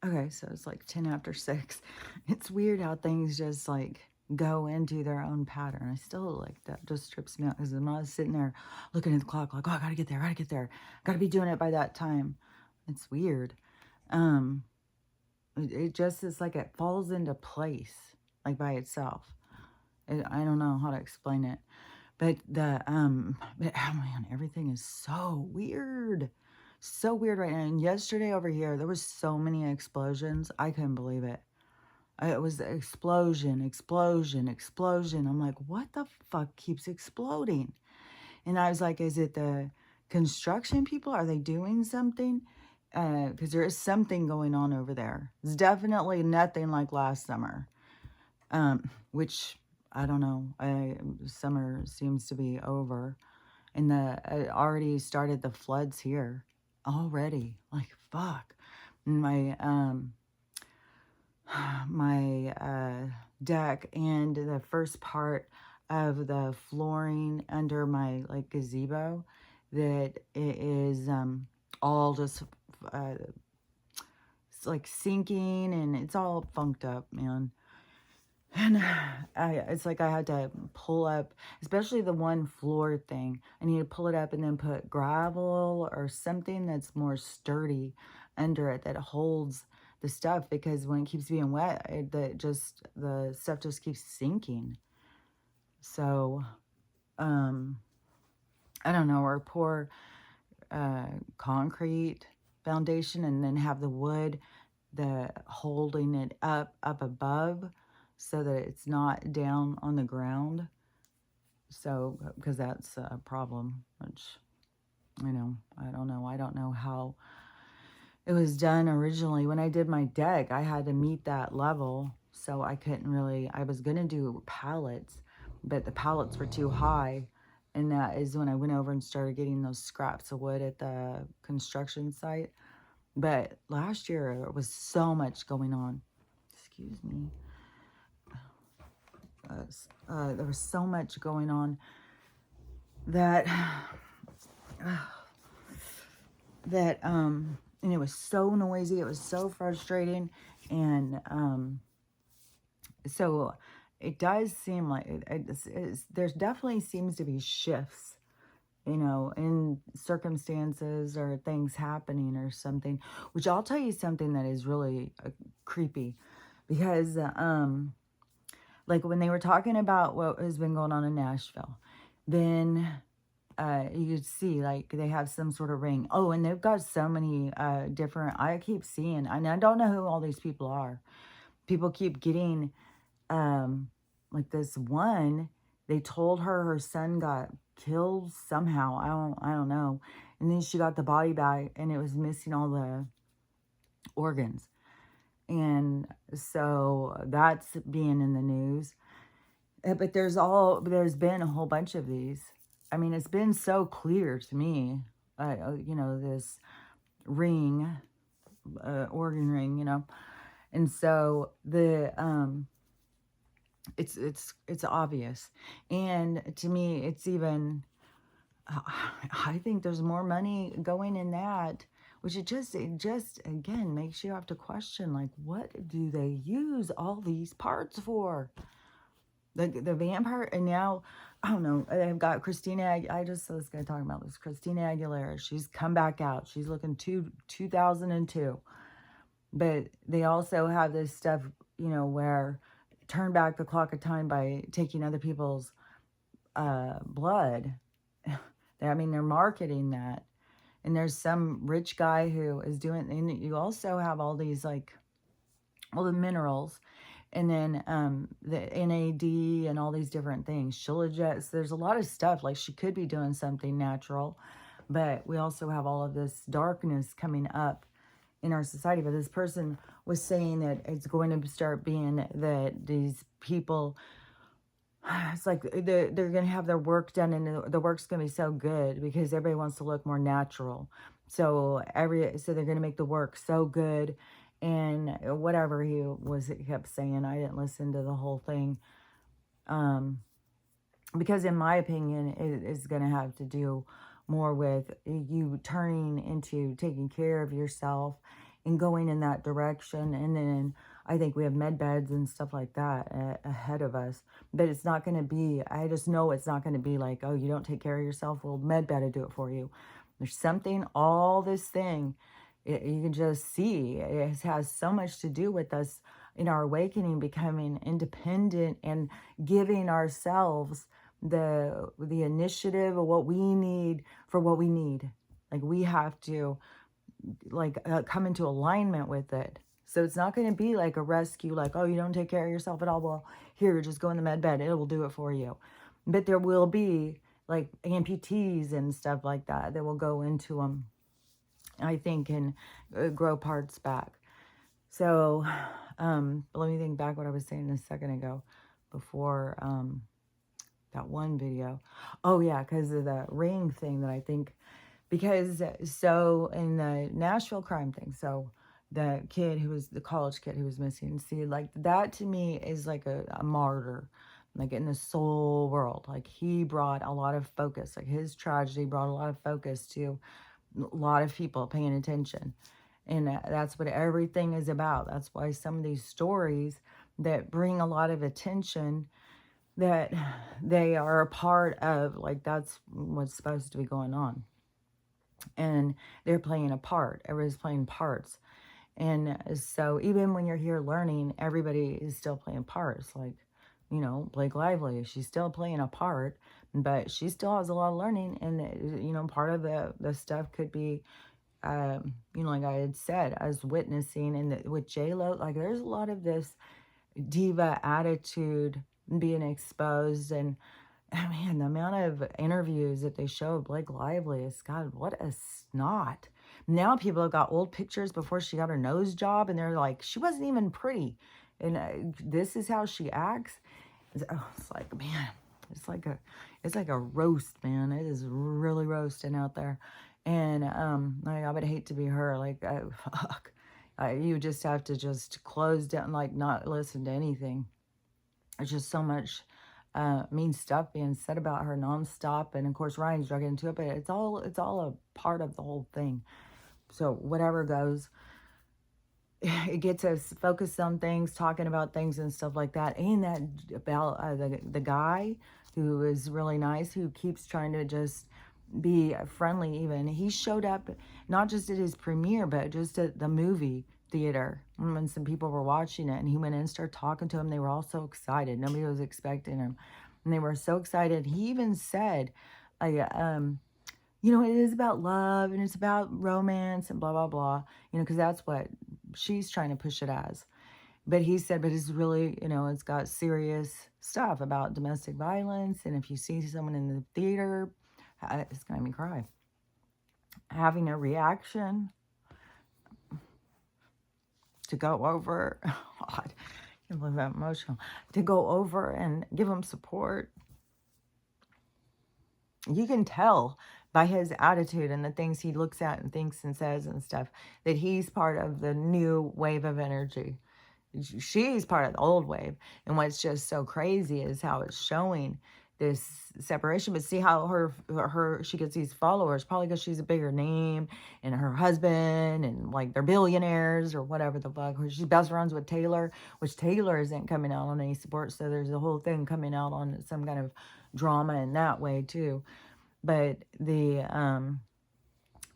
Okay, so it's like 10 after 6. It's weird how things just like go into their own pattern. I still like that just trips me out because I'm not sitting there looking at the clock like, oh, I gotta get there, I gotta get there, gotta be doing it by that time. It's weird. Um, it just is like it falls into place like by itself. I don't know how to explain it. But oh man, everything is so weird. So weird right now. And yesterday over here, there was so many explosions. I couldn't believe it. It was explosion, explosion, explosion. I'm like, what the fuck keeps exploding? And I was like, is it the construction people? Are they doing something? Because there is something going on over there. It's definitely nothing like last summer. Which I don't know. Summer seems to be over, and it already started the floods here already. Like fuck, my deck and the first part of the flooring under my like gazebo that it is all just uh, it's like sinking and it's all funked up, man. And it's like I had to pull up, especially the one floor thing. I need to pull it up and then put gravel or something that's more sturdy under it that holds the stuff because when it keeps being wet, the stuff just keeps sinking. So, um, I don't know, or pour concrete foundation and then have the wood the holding it up above so that it's not down on the ground. So because that's a problem, which I don't know. I don't know how it was done originally. When I did my deck, I had to meet that level, so I couldn't really. I was gonna do pallets, but the pallets were too high. And that is when I went over and started getting those scraps of wood at the construction site. But last year, there was so much going on. Excuse me. There was so much going on that and it was so noisy. It was so frustrating, and so it does seem like there's definitely seems to be shifts, in circumstances or things happening or something. Which I'll tell you something that is really creepy, because like when they were talking about what has been going on in Nashville, then you could see like they have some sort of ring. Oh, and they've got so many different. I keep seeing, and I don't know who all these people are. People keep getting like this one. They told her son got killed somehow. I don't know. And then she got the body back, and it was missing all the organs. And so that's being in the news. But there's been a whole bunch of these. I mean, it's been so clear to me, this ring, organ ring, and so it's obvious, and to me, it's even. I think there's more money going in that, which it just again makes you have to question like, what do they use all these parts for? The vampire, and now I don't know. I've got Christina. I just saw this guy talking about this. Christina Aguilera. She's come back out. She's looking 2002. But they also have this stuff, where turn back the clock of time by taking other people's blood. I mean, they're marketing that, and there's some rich guy who is doing. And you also have all these like all the minerals, and then the NAD and all these different things. Shilajit. So there's a lot of stuff. Like she could be doing something natural, but we also have all of this darkness coming up in our society. But this person was saying that it's going to start being that these people, it's like they're going to have their work done, and the work's going to be so good because everybody wants to look more natural. So they're going to make the work so good, and whatever he kept saying. I didn't listen to the whole thing, because in my opinion, it is going to have to do more with you turning into taking care of yourself and going in that direction. And then I think we have med beds and stuff like that ahead of us. But it's not going to be, I just know it's not going to be like, oh, you don't take care of yourself. Well, med bed will do it for you. There's something, all this thing, you can just see it has so much to do with us in our awakening, becoming independent and giving ourselves the initiative of what we need for what we need. Like we have to like come into alignment with it. So it's not going to be like a rescue, like, oh, you don't take care of yourself at all. Well, here, just go in the med bed. It will do it for you. But there will be like amputees and stuff like that that will go into them, I think, and grow parts back. So let me think back what I was saying a second ago before that one video. Oh, yeah, because of the ring thing that I think, because so in the Nashville crime thing, so the kid who was the college kid who was missing, see, like that to me is like a martyr, like in the soul world. Like he brought a lot of focus, like his tragedy brought a lot of focus to a lot of people paying attention. And that's what everything is about. That's why some of these stories that bring a lot of attention, that they are a part of, like that's what's supposed to be going on. And they're playing a part. Everybody's playing parts. And so even when you're here learning, everybody is still playing parts. Like, you know, Blake Lively, she's still playing a part, but she still has a lot of learning. And, you know, part of the stuff could be, you know, like I had said, as witnessing, and with J-Lo, like there's a lot of this diva attitude being exposed. And man, the amount of interviews that they show of Blake Lively is, God, what a snot. Now people have got old pictures before she got her nose job, and they're like, she wasn't even pretty. And this is how she acts. It's like, man, it's like a roast, man. It is really roasting out there. And like, I would hate to be her. Like, fuck. You just have to just close down, like not listen to anything. There's just so much mean stuff being said about her nonstop. And of course, Ryan's drug into it, but it's all a part of the whole thing. So whatever goes, it gets us focused on things, talking about things and stuff like that. And that about the guy who is really nice, who keeps trying to just be friendly. Even he showed up not just at his premiere, but just at the movie theater when some people were watching it, and he went in and started talking to them. They were all so excited. Nobody was expecting him, and they were so excited. He even said, you know, it is about love and it's about romance and blah blah blah, you know, because that's what she's trying to push it as. But he said, but it's really, you know, it's got serious stuff about domestic violence, and if you see someone in the theater, it's gonna make me cry. Having a reaction to go over, God, I can't believe I'm emotional, to go over and give him support. You can tell by his attitude and the things he looks at and thinks and says and stuff that he's part of the new wave of energy. She's part of the old wave. And what's just so crazy is how it's showing this separation. But see how she gets these followers, probably because she's a bigger name, and her husband, and like they're billionaires or whatever the fuck. She's best friends with Taylor, which Taylor isn't coming out on any support. So there's a whole thing coming out on some kind of drama in that way too. But the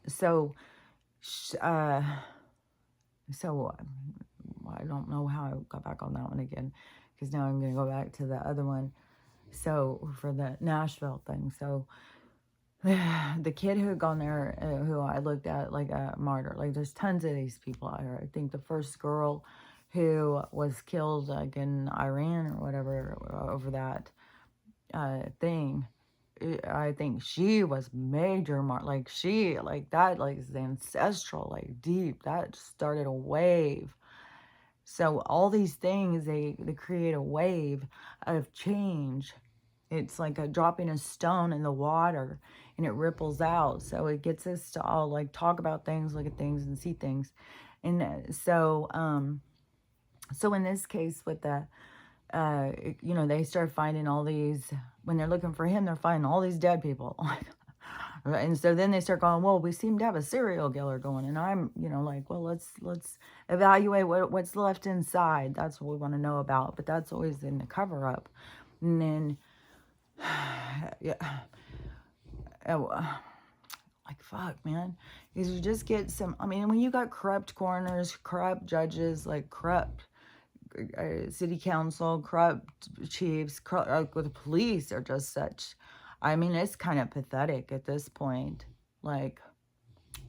so I don't know how I got back on that one again, because now I'm going to go back to the other one. So for the Nashville thing, so the kid who had gone there, who I looked at like a martyr, like there's tons of these people out here. I think the first girl who was killed like in Iran or whatever over that thing, I think she was major, like she, like that, like is ancestral, like deep, that started a wave. So all these things, they create a wave of change. It's like dropping a stone in the water, and it ripples out. So it gets us to all like talk about things, look at things, and see things. And so in this case with the, you know, they start finding all these, when they're looking for him, they're finding all these dead people. And so then they start going, well, we seem to have a serial killer going. And I'm, like, well, let's evaluate what's left inside. That's what we want to know about. But that's always in the cover up. And then, yeah, oh, like, fuck, man. Because you just get some, I mean, when you got corrupt coroners, corrupt judges, like corrupt city council, corrupt chiefs, with the police are just such, I mean, it's kind of pathetic at this point. Like,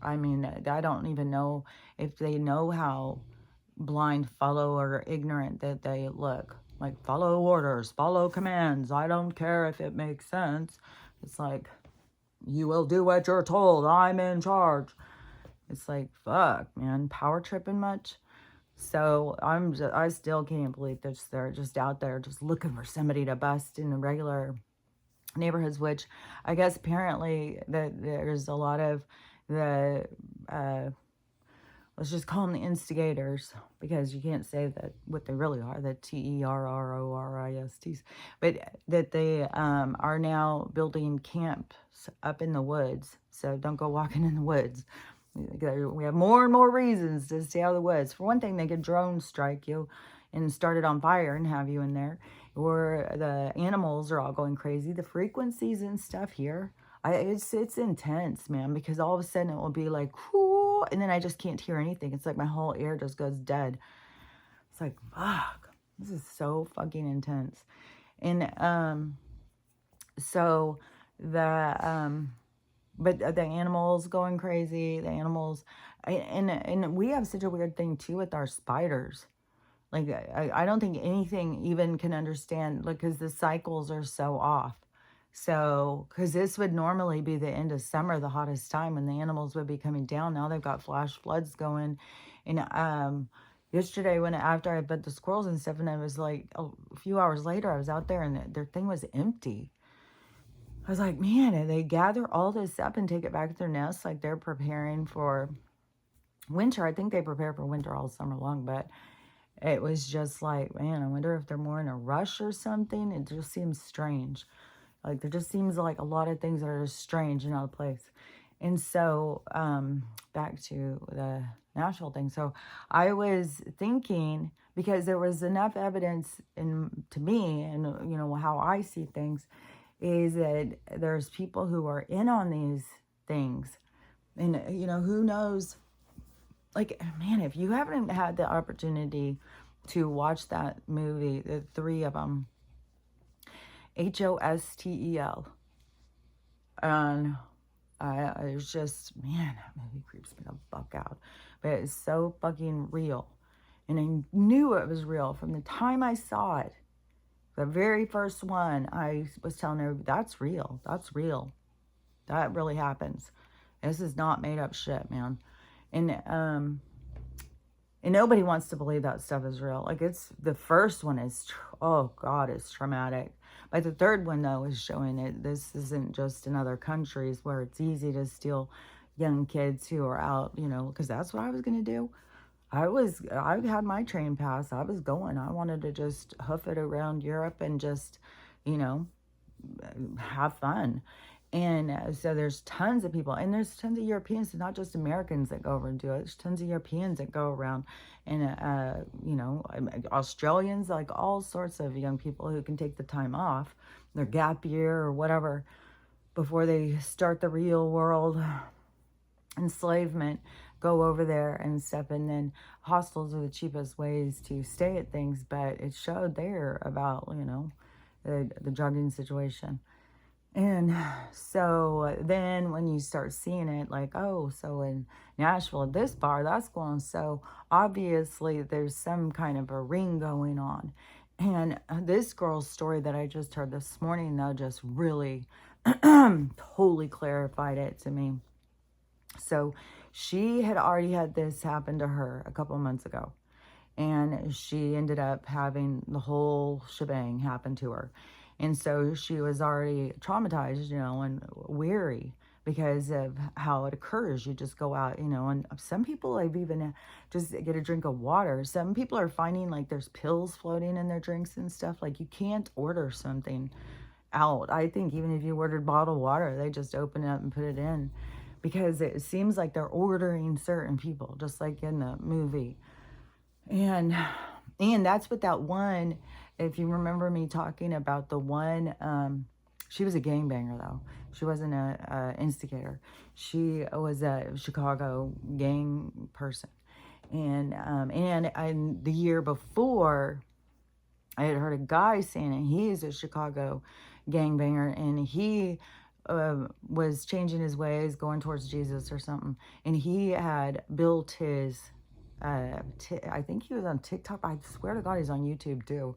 I mean, I don't even know if they know how blind, follow, or ignorant that they look. Like, follow orders, follow commands. I don't care if it makes sense. It's like, you will do what you're told. I'm in charge. It's like, fuck, man. Power tripping much? So I still can't believe they're just out there just looking for somebody to bust in the regular neighborhoods, which I guess apparently that there's a lot of the, let's just call them the instigators, because you can't say that what they really are, the TERRORISTs, but that they are now building camps up in the woods. So don't go walking in the woods. We have more and more reasons to stay out of the woods. For one thing, they could drone strike you and start it on fire and have you in there. Or the animals are all going crazy. The frequencies and stuff here, it's intense, man, because all of a sudden it will be like, whoo, and then I just can't hear anything. It's like my whole ear just goes dead. It's like, fuck, this is so fucking intense. And so the but the animals going crazy, the animals, and we have such a weird thing too with our spiders. Like, I don't think anything even can understand, like, because the cycles are so off. So, because this would normally be the end of summer, the hottest time when the animals would be coming down. Now they've got flash floods going. And yesterday, after I fed the squirrels and stuff, and I was like, a few hours later, I was out there and their thing was empty. I was like, man, and they gather all this up and take it back to their nests like they're preparing for winter. I think they prepare for winter all summer long, but it was just like, man, I wonder if they're more in a rush or something. It just seems strange. Like, there just seems like a lot of things that are strange and out of place. And so, back to the Nashville thing. So I was thinking, because there was enough evidence to me, and how I see things, is that there's people who are in on these things. And, who knows? Like, man, if you haven't had the opportunity to watch that movie, the three of them, HOSTEL, and it's just, man, that movie creeps me the fuck out. But it's so fucking real. And I knew it was real from the time I saw it. The very first one, I was telling everybody, that's real. That's real. That really happens. This is not made up shit, man. And nobody wants to believe that stuff is real. Like, it's, the first one is, oh God, it's traumatic. But the third one, though, is showing that this isn't just in other countries where it's easy to steal young kids who are out, because that's what I was going to do. I had my train pass. I was going. I wanted to just hoof it around Europe and just, have fun. And so there's tons of people, and there's tons of Europeans, not just Americans that go over and do it. There's tons of Europeans that go around, and, Australians, like all sorts of young people who can take the time off, their gap year or whatever, before they start the real world enslavement, go over there and stuff. And then hostels are the cheapest ways to stay at things, but it showed there about, the drugging situation. And so then when you start seeing it, like, oh, so in Nashville, at this bar, that's going, so obviously there's some kind of a ring going on. And this girl's story that I just heard this morning, though, just really totally clarified it to me. So she had already had this happen to her a couple months ago. And she ended up having the whole shebang happen to her. And so she was already traumatized, and weary because of how it occurs. You just go out, and some people have even just get a drink of water. Some people are finding like there's pills floating in their drinks and stuff. Like, you can't order something out. I think even if you ordered bottled water, they just open it up and put it in, because it seems like they're ordering certain people, just like in the movie. And that's what that one, if you remember me talking about the one, she was a gangbanger though. She wasn't a instigator. She was a Chicago gang person. And the year before, I had heard a guy saying it. He's a Chicago gangbanger, and he was changing his ways, going towards Jesus or something. And he had built his, I think he was on TikTok. I swear to God, he's on YouTube too.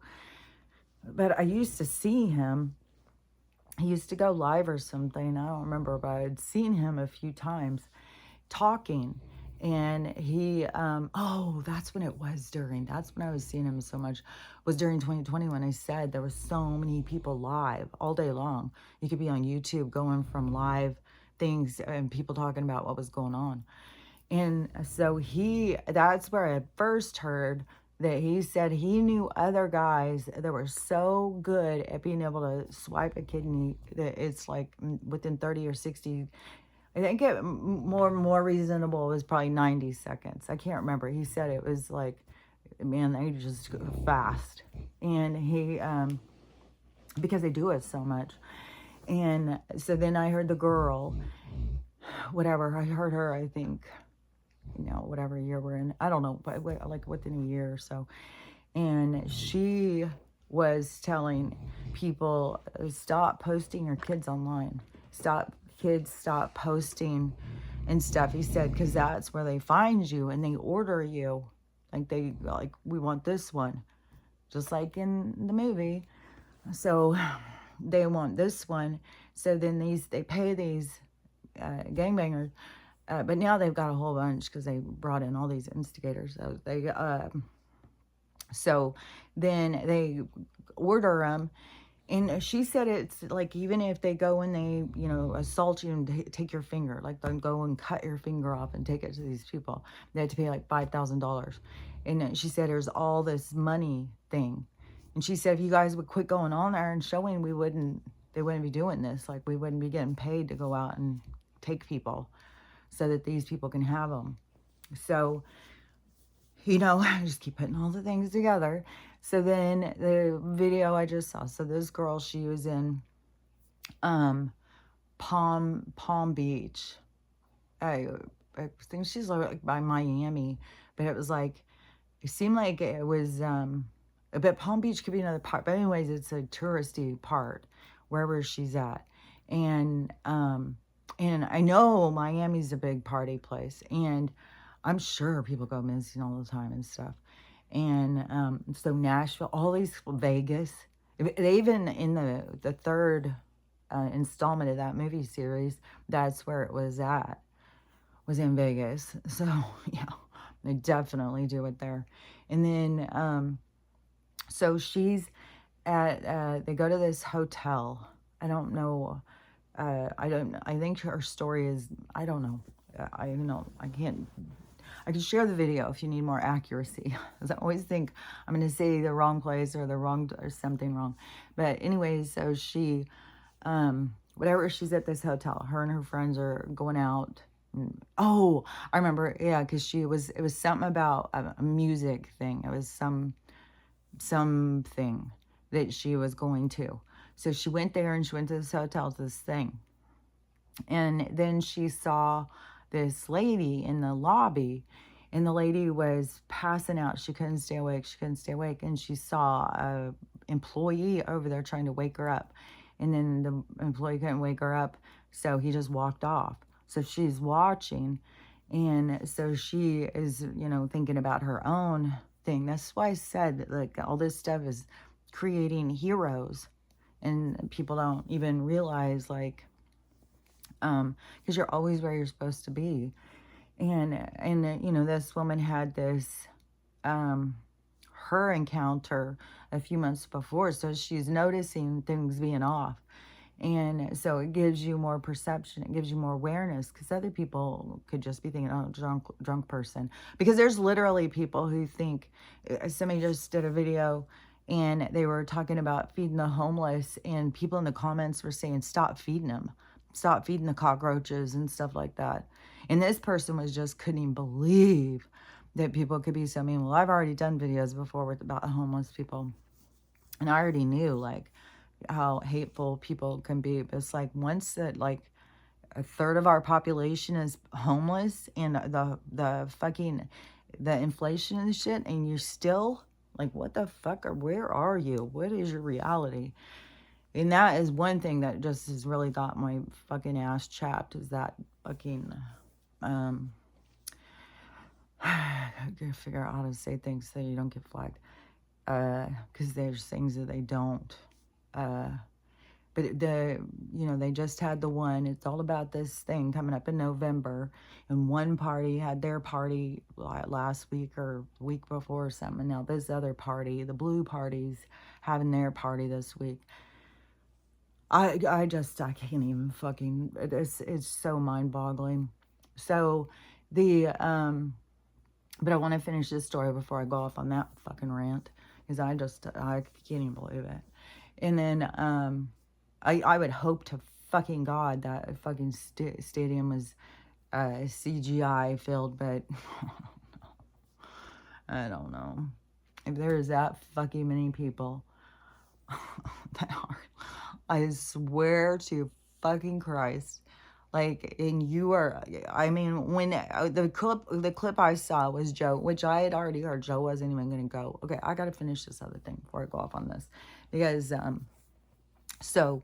But I used to see him. He used to go live or something. I don't remember, but I'd seen him a few times talking. And he, that's when it was during, that's when I was seeing him so much, was during 2020, when I said there was so many people live all day long. You could be on YouTube going from live things and people talking about what was going on. And so that's where I first heard that he said he knew other guys that were so good at being able to swipe a kidney that it's like within 30 or 60. I think it more reasonable was probably 90 seconds. I can't remember. He said it was like, man, they just go fast. And he, because they do it so much. And so then I heard the girl, whatever, I heard her, I think, whatever year we're in. I don't know, but like within a year or so. And she was telling people, stop posting your kids online. Stop posting and stuff. He said, because that's where they find you and they order you. Like, we want this one. Just like in the movie. So they want this one. So then they pay these gangbangers. But now they've got a whole bunch because they brought in all these instigators. So then they order them. And she said it's like, even if they go and they, assault you and take your finger, like they'll go and cut your finger off and take it to these people, they had to pay like $5,000. And she said there's all this money thing. And she said if you guys would quit going on there and showing, they wouldn't be doing this. Like, we wouldn't be getting paid to go out and take people so that these people can have them. So, I just keep putting all the things together. So then the video I just saw, so this girl, she was in Palm Beach. I think she's like by Miami, but it was like, it seemed like it was, but Palm Beach could be another part. But anyways, it's a touristy part, wherever she's at. And I know Miami's a big party place, and I'm sure people go missing all the time and stuff. And so Nashville, all these, Vegas, they even in the third installment of that movie series, that's where it was in Vegas. So yeah, they definitely do it there. And then so she's at they go to this hotel. I don't know. I think her story is, I don't know. I can share the video if you need more accuracy. Because I always think I'm going to say the wrong place or something wrong. But anyways, so she, whatever, she's at this hotel. Her and her friends are going out. Oh, I remember. Yeah, because it was something about a music thing. It was something that she was going to. So she went there and she went to this hotel to this thing. And then she saw this lady in the lobby, and the lady was passing out. She couldn't stay awake. And she saw a employee over there trying to wake her up. And then the employee couldn't wake her up, so he just walked off. So she's watching, and so she is, thinking about her own thing. That's why I said that, like, all this stuff is creating heroes, and people don't even realize, like, because you're always where you're supposed to be. And this woman had this, her encounter a few months before, so she's noticing things being off. And so it gives you more perception, it gives you more awareness, because other people could just be thinking, oh, drunk person. Because there's literally people who think, somebody just did a video, and they were talking about feeding the homeless, and people in the comments were saying, stop feeding them, stop feeding the cockroaches and stuff like that. And this person was just couldn't even believe that people could be so mean. Well, I've already done videos before about homeless people, and I already knew like how hateful people can be. But it's like once that like a third of our population is homeless, and the fucking the inflation and shit, and you're still like, what the fuck, or where are you? What is your reality? And that is one thing that just has really got my fucking ass chapped, is that fucking I gotta figure out how to say things so you don't get flagged, because there's things that they don't but they just had the one. It's all about this thing coming up in November, and one party had their party last week or week before or something. And now this other party, the blue party's having their party this week. I can't even fucking, it's so mind-boggling. So but I want to finish this story before I go off on that fucking rant, because I can't even believe it. And then I would hope to fucking God that fucking stadium was CGI filled, but I don't know. If there is that fucking many people that are, I swear to fucking Christ, like, and you are, I mean, when the clip I saw was Joe, which I had already heard Joe wasn't even going to go. Okay, I got to finish this other thing before I go off on this, because, so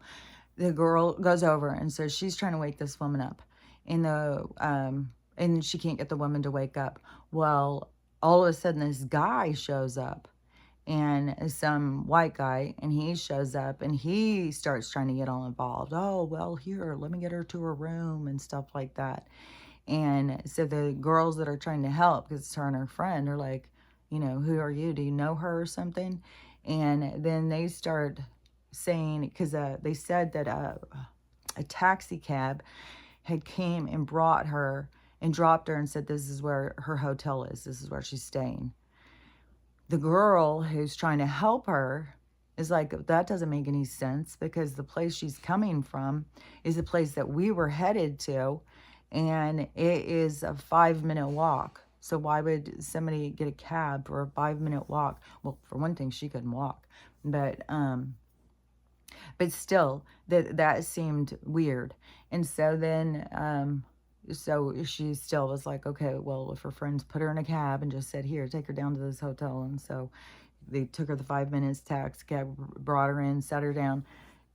the girl goes over and says she's trying to wake this woman up, and and she can't get the woman to wake up. Well, all of a sudden this guy shows up, and some white guy, and he shows up and he starts trying to get all involved. Oh, well, here, let me get her to her room and stuff like that. And so the girls that are trying to help, because it's her and her friend, are like, who are you? Do you know her or something? And then they start saying, because they said that a taxi cab had came and brought her and dropped her and said, this is where her hotel is. This is where she's staying. The girl who's trying to help her is like, that doesn't make any sense, because the place she's coming from is the place that we were headed to, and it is a 5-minute walk. So why would somebody get a cab for a 5-minute walk? Well, for one thing, she couldn't walk, but still, that seemed weird. And so then so she still was like, okay, well, if her friends put her in a cab and just said, here, take her down to this hotel. And so they took her the 5 minutes, taxi cab, brought her in, sat her down,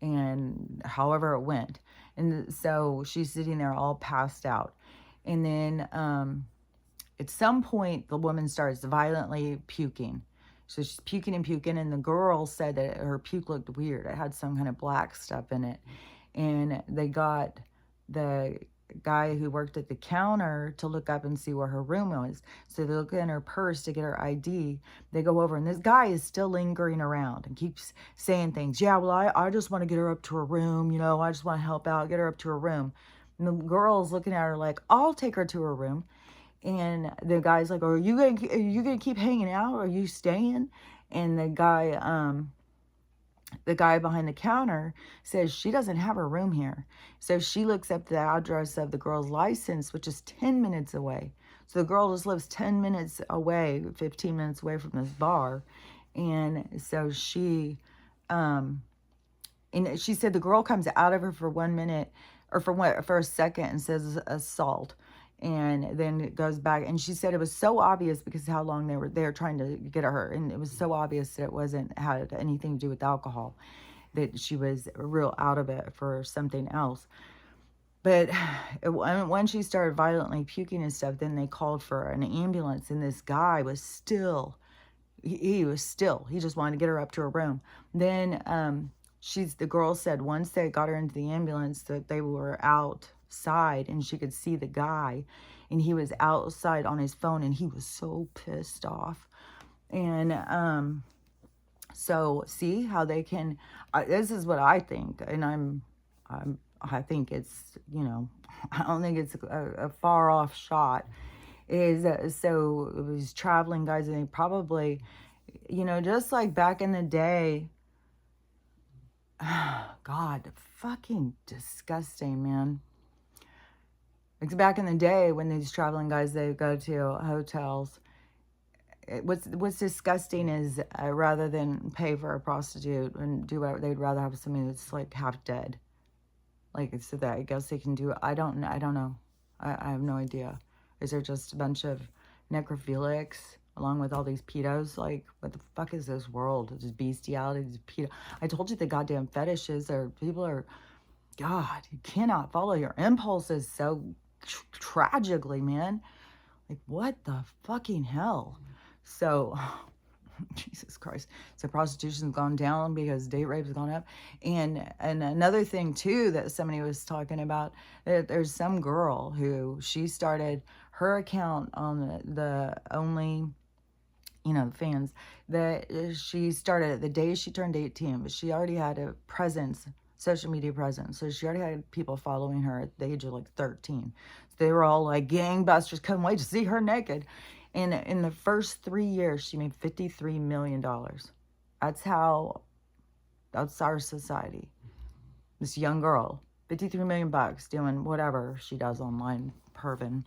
and however it went. And so she's sitting there all passed out. And then at some point, the woman starts violently puking. So she's puking and puking, and the girl said that her puke looked weird. It had some kind of black stuff in it. And they got the guy who worked at the counter to look up and see where her room was. So they look in her purse to get her ID. They go over, and this guy is still lingering around and keeps saying things. Yeah, well, I just want to get her up to her room. I just want to help out, get her up to her room. And the girl's looking at her like, I'll take her to her room. And the guy's like, are you gonna keep hanging out? Are you staying? And the guy behind the counter says she doesn't have her room here. So she looks up the address of the girl's license, which is 10 minutes away. So the girl just lives 10 minutes away, 15 minutes away from this bar. And so she said the girl comes out of her for 1 minute, or for a second, and says assault. And then it goes back, and she said it was so obvious because how long they were trying to get her, and it was so obvious that it had anything to do with alcohol, that she was real out of it for something else. But when she started violently puking and stuff, then they called for an ambulance, and this guy was still, he just wanted to get her up to her room. Then the girl said once they got her into the ambulance that they were outside and she could see the guy, and he was outside on his phone, and he was so pissed off. And so see how they can, this is what I think, and I think it's, I don't think it's a far off shot, is so it was traveling guys, and they probably, You know, just like back in the day, God, fucking disgusting, man. Like back in the day when these traveling guys, they go to hotels. What's disgusting is rather than pay for a prostitute and do whatever, they'd rather have somebody that's like half dead. Like, so that I guess they can do it. I don't know. I have no idea. Is there just a bunch of necrophilics along with all these pedos? Like, what the fuck is this world? This bestiality, this pedo. I told you the goddamn fetishes are, people are, God, you cannot follow your impulses so tragically, man. Like, what the fucking hell? So, Jesus Christ. So prostitution's gone down because date rape has gone up. And another thing too that somebody was talking about, that there's some girl who she started her account on the only, you know, fans, that she started the day she turned 18, but she already had a presence, social media presence. So she already had people following her at the age of like 13. So they were all like gangbusters, couldn't wait to see her naked. And in the first 3 years, she made $53 million. That's our society. This young girl, 53 million bucks doing whatever she does online, perving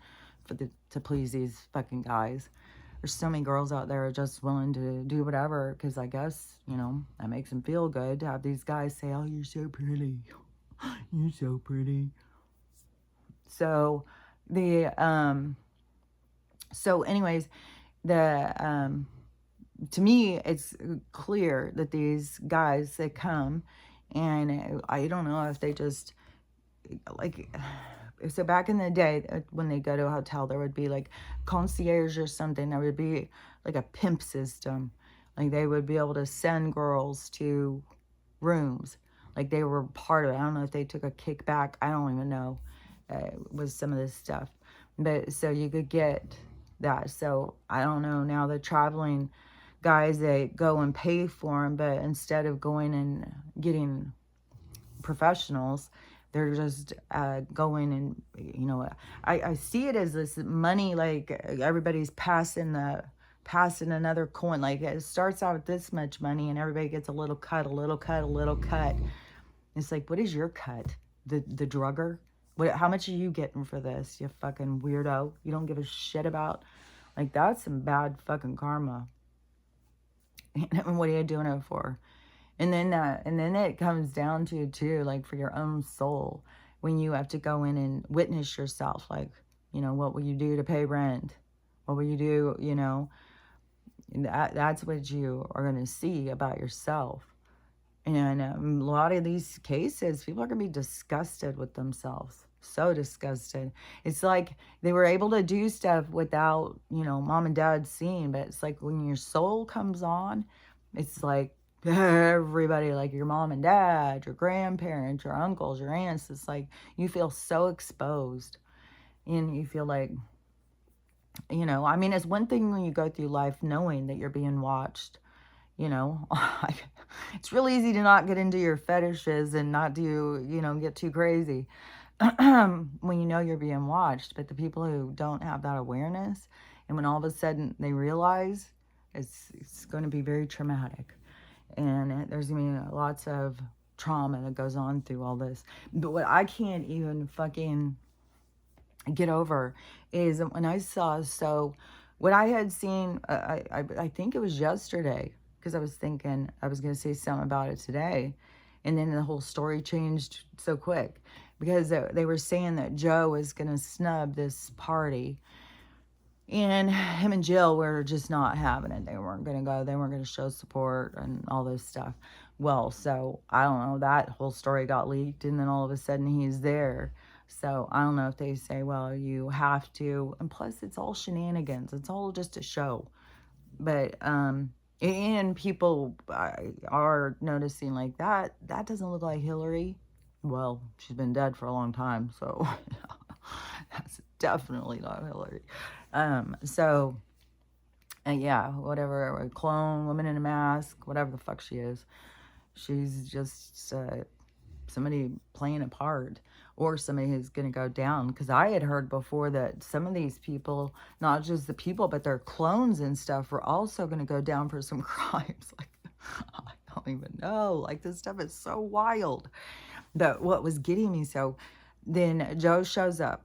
to please these fucking guys. There's so many girls out there just willing to do whatever because I guess, you know, that makes them feel good to have these guys say, oh, you're so pretty. You're so pretty. So anyways, to me, it's clear that these guys, they come, and I don't know if they just, like, so back in the day, when they go to a hotel, there would be like concierge or something. There would be like a pimp system. Like they would be able to send girls to rooms. Like they were part of it. I don't know if they took a kickback. I don't even know with some of this stuff. But so you could get that. So I don't know. Now the traveling guys, they go and pay for them, but instead of going and getting professionals, they're just going and, you know, I see it as this money, like everybody's passing another coin. Like it starts out with this much money and everybody gets a little cut, a little cut, a little cut. It's like, what is your cut? The drugger? How much are you getting for this, you fucking weirdo? You don't give a shit about? Like, that's some bad fucking karma. And what are you doing it for? And then it comes down to, too, like, for your own soul, when you have to go in and witness yourself, like, you know, what will you do to pay rent? What will you do, you know? That's what you are going to see about yourself. And a lot of these cases, people are going to be disgusted with themselves. So disgusted. It's like they were able to do stuff without, you know, mom and dad seeing. But it's like when your soul comes on, it's like everybody, like your mom and dad, your grandparents, your uncles, your aunts. It's like you feel so exposed. And you feel like, you know, I mean, it's one thing when you go through life knowing that you're being watched. You know, it's really easy to not get into your fetishes and not do, you know, get too crazy when you know you're being watched. But the people who don't have that awareness, and when all of a sudden they realize, it's going to be very traumatic. And there's going to be lots of trauma that goes on through all this. But what I can't even fucking get over is when I saw, so what I had seen, I think it was yesterday, because I was thinking I was going to say something about it today. And then the whole story changed so quick because they were saying that Joe was going to snub this party. And him and Jill were just not having it. They weren't going to go. They weren't going to show support and all this stuff. Well, so I don't know. That whole story got leaked. And then all of a sudden he's there. So I don't know if they say, well, you have to. And plus it's all shenanigans. It's all just a show. But, and people are noticing like that doesn't look like Hillary. Well, she's been dead for a long time, so that's definitely not Hillary. Yeah, whatever, a clone, woman in a mask, whatever the fuck she is. She's just somebody playing a part. or somebody who's going to go down. Because I had heard before that some of these people, not just the people, but their clones and stuff, were also going to go down for some crimes. Like, I don't even know. Like, this stuff is so wild. That what was getting me. So then Joe shows up.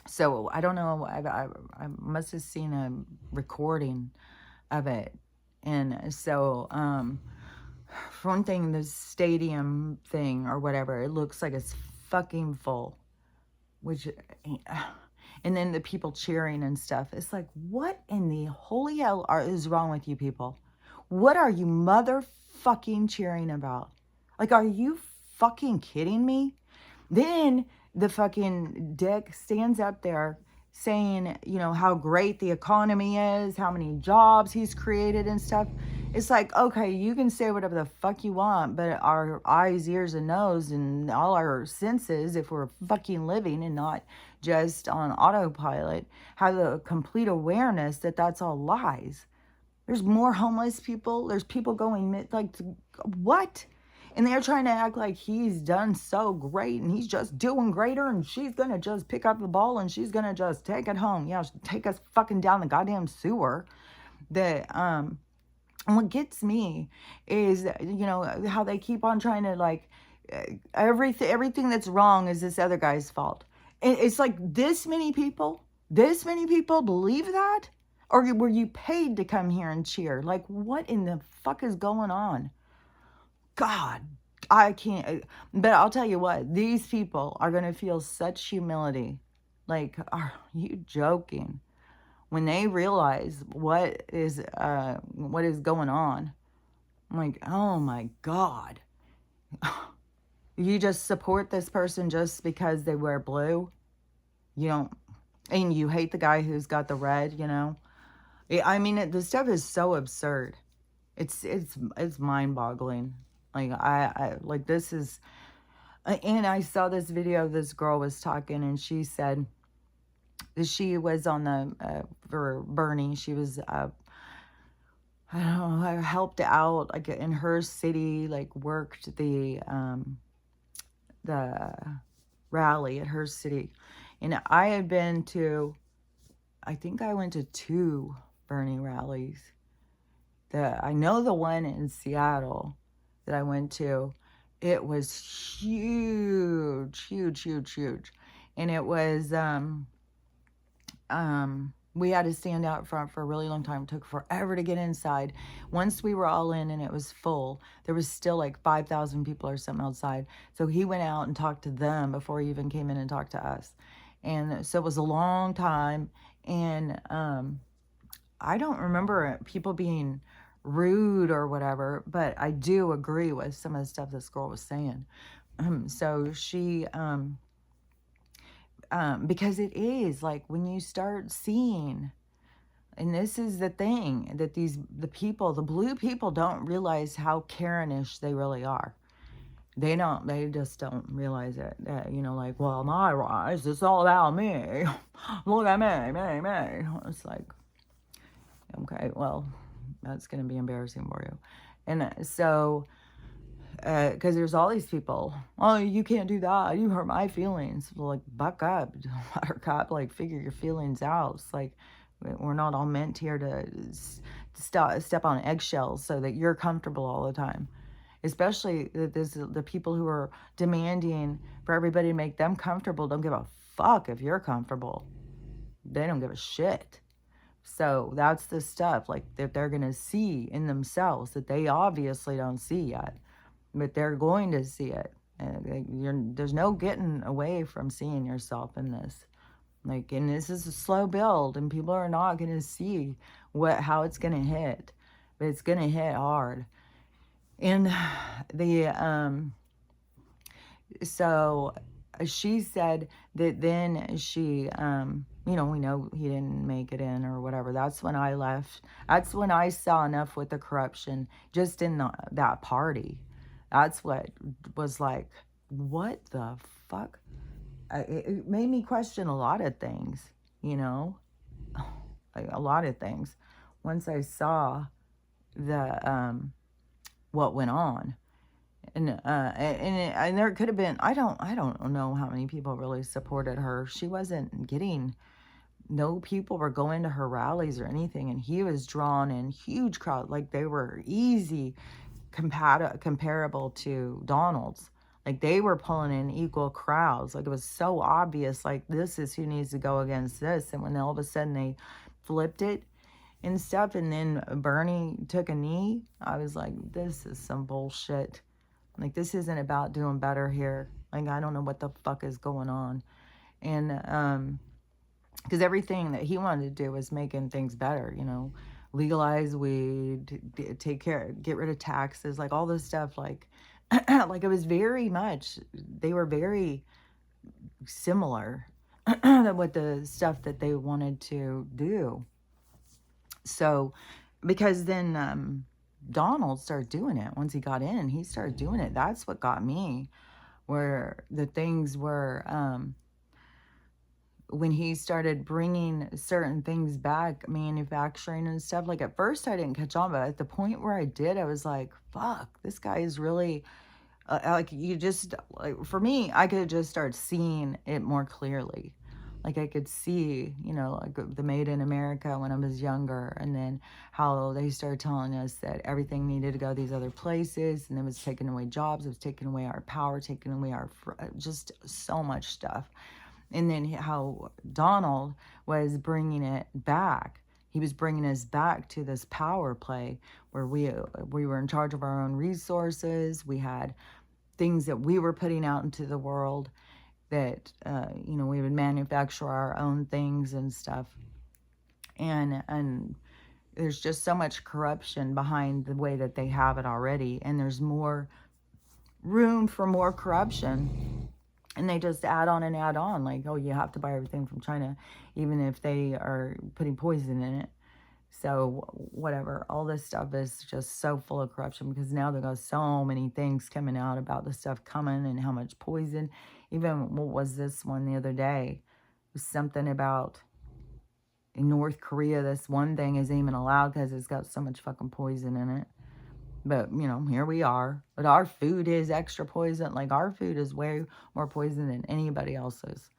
So I don't know. I must have seen a recording of it. And so, for one thing, the stadium thing or whatever, it looks like it's fucking full. Which, and then the people cheering and stuff. It's like, what in the holy hell is wrong with you people? What are you motherfucking cheering about? Like, are you fucking kidding me? Then the fucking dick stands up there saying, you know, how great the economy is, how many jobs he's created and stuff. It's like, okay, you can say whatever the fuck you want, but our eyes, ears, and nose and all our senses, if we're fucking living and not just on autopilot, have the complete awareness that that's all lies. There's more homeless people. There's people going, like, what? And they're trying to act like he's done so great and he's just doing greater and she's going to just pick up the ball and she's going to just take it home. Yeah, take us fucking down the goddamn sewer. And what gets me is, you know, how they keep on trying to, like, everything that's wrong is this other guy's fault. And it's like, this many people believe that? Or were you paid to come here and cheer? Like, what in the fuck is going on? God, I can't. But I'll tell you what, these people are going to feel such humility. Like, are you joking? When they realize what is going on. I'm like, oh my God. You just support this person just because they wear blue? You don't, and you hate the guy who's got the red, you know? I mean, the stuff is so absurd. It's mind-boggling. Like, I like, this is, and I saw this video, this girl was talking, and she said that she was on the, for Bernie, she was, I don't know, helped out, like, in her city, like, worked the rally at her city. And I had been to, I think I went to 2 Bernie rallies. I know the one in Seattle that I went to, it was huge, huge, huge, huge. And it was, we had to stand out front for a really long time. It took forever to get inside. Once we were all in and it was full, there was still like 5,000 people or something outside. So he went out and talked to them before he even came in and talked to us. And so it was a long time. And I don't remember people being rude or whatever, but I do agree with some of the stuff this girl was saying. So she, because it is like, when you start seeing, and this is the thing, that the blue people don't realize how Karenish they really are. They just don't realize it. You know, like, well, my rise, it's all about me. Look at me. It's like, okay, well, that's going to be embarrassing for you. And so, because there's all these people, oh, you can't do that, you hurt my feelings. Well, like, buck up, buttercup, like, figure your feelings out. It's like, we're not all meant here to step on eggshells so that you're comfortable all the time. Especially the people who are demanding for everybody to make them comfortable don't give a fuck if you're comfortable. They don't give a shit. So that's the stuff, like, that they're going to see in themselves that they obviously don't see yet. But they're going to see it. And there's no getting away from seeing yourself in this. Like, and this is a slow build, and people are not going to see how it's going to hit. But it's going to hit hard. And so she said that then she, you know, we know he didn't make it in or whatever. That's when I left. That's when I saw enough with the corruption just in that party. That's what was like, what the fuck? It made me question a lot of things, you know, like, a lot of things. Once I saw what went on. And there could have been, I don't know how many people really supported her. She wasn't getting, no people were going to her rallies or anything, and he was drawn in huge crowd, like they were easy comparable to Donald's. Like they were pulling in equal crowds. Like it was so obvious, like this is who needs to go against this. And when all of a sudden they flipped it and stuff, and then Bernie took a knee, I was like, this is some bullshit. Like this isn't about doing better here. Like I don't know what the fuck is going on. And because everything that he wanted to do was making things better, you know, legalize weed, take care, get rid of taxes, like all this stuff, like like it was very much, they were very similar with the stuff that they wanted to do. So because then Donald started doing it once he got in, he started doing it. That's what got me, where the things were when he started bringing certain things back, manufacturing and stuff. Like at first I didn't catch on, but at the point where I did, I was like, fuck, this guy is really like, you just, like, for me, I could just start seeing it more clearly. Like I could see, you know, like the Made in America when I was younger, and then how they started telling us that everything needed to go these other places, and it was taking away jobs, it was taking away our power, taking away our, just so much stuff. And then how Donald was bringing it back. He was bringing us back to this power play where we were in charge of our own resources. We had things that we were putting out into the world that, you know, we would manufacture our own things and stuff. And there's just so much corruption behind the way that they have it already. And there's more room for more corruption. And they just add on and add on, like, oh, you have to buy everything from China, even if they are putting poison in it. So whatever, all this stuff is just so full of corruption, because now there are so many things coming out about the stuff coming and how much poison. Even what was this one the other day? It was something about in North Korea, this one thing isn't even allowed because it's got so much fucking poison in it. But, you know, here we are. But our food is extra poison. Like, our food is way more poison than anybody else's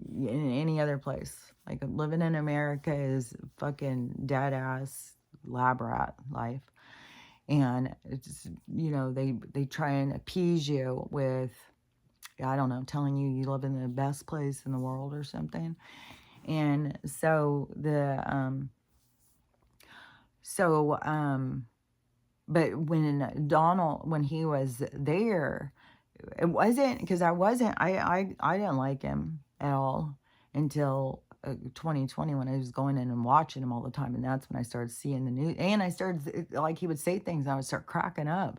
in any other place. Like, living in America is fucking dead-ass lab rat life. And it's, you know, they try and appease you with, I don't know, telling you you live in the best place in the world or something. And so but when Donald, when he was there, it wasn't, because I didn't like him at all until 2020, when I was going in and watching him all the time. And that's when I started seeing the news. And I started, like, he would say things, and I would start cracking up.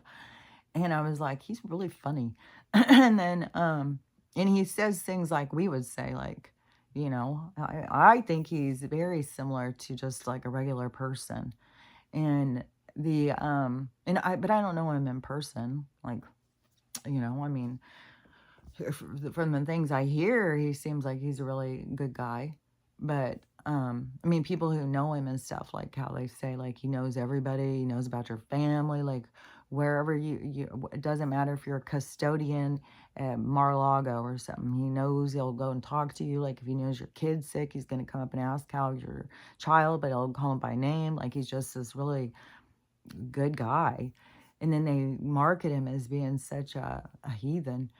And I was like, he's really funny. And then, and he says things like we would say, like, you know, I think he's very similar to just like a regular person. And but I don't know him in person, like, you know, I mean, from the things I hear, he seems like he's a really good guy. But I mean, people who know him and stuff, like how they say, like, he knows everybody, he knows about your family, like wherever it doesn't matter if you're a custodian at Mar-a-Lago or something, he knows, he'll go and talk to you. Like if he knows your kid's sick, he's going to come up and ask how your child, but he'll call him by name. Like he's just this really good guy. And then they market him as being such a heathen,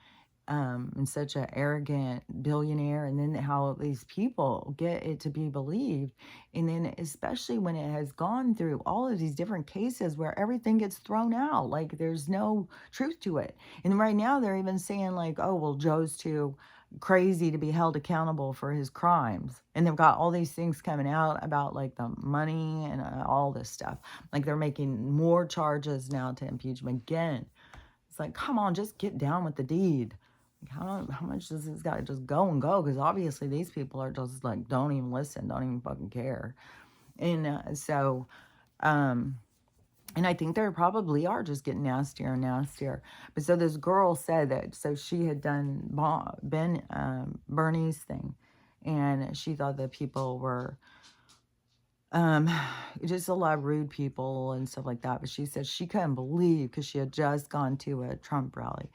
and such an arrogant billionaire. And then how these people get it to be believed. And then especially when it has gone through all of these different cases where everything gets thrown out, like there's no truth to it. And right now they're even saying, like, oh, well, Joe's too crazy to be held accountable for his crimes. And they've got all these things coming out about like the money and all this stuff. Like they're making more charges now to impeach him again. It's like, come on, just get down with the deed. Like, how much does this guy just go and go? Because obviously these people are just like, don't even listen, don't even fucking care. And and I think they probably are just getting nastier and nastier. But so this girl said that, so she had done Bernie's thing, and she thought that people were um, just a lot of rude people and stuff like that. But she said she couldn't believe because she had just gone to a Trump rally.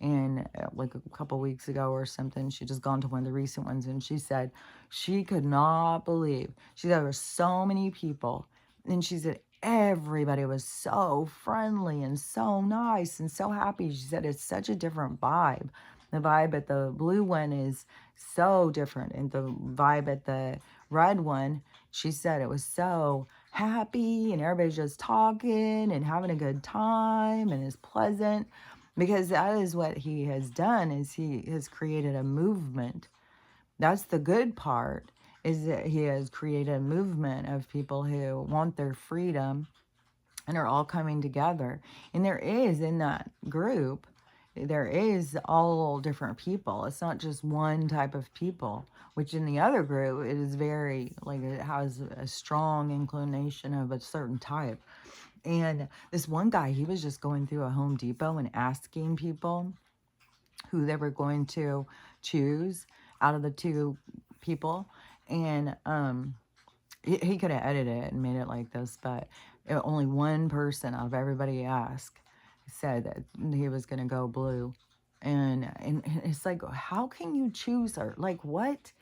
And like a couple weeks ago or something, she just gone to one of the recent ones. And she said she could not believe. She said there were so many people. And she said everybody was so friendly and so nice and so happy. She said it's such a different vibe. The vibe at the blue one is so different. And the vibe at the red one, she said it was so happy and everybody's just talking and having a good time and is pleasant, because that is what he has done, is he has created a movement. That's the good part, is that he has created a movement of people who want their freedom and are all coming together. And there is, in that group, there is all different people. It's not just one type of people, which in the other group, it is very, like, it has a strong inclination of a certain type. And this one guy, he was just going through a Home Depot and asking people who they were going to choose out of the two people. And he could have edited it and made it like this, but only one person out of everybody he asked said that he was going to go blue. And it's like, how can you choose her? Like, what?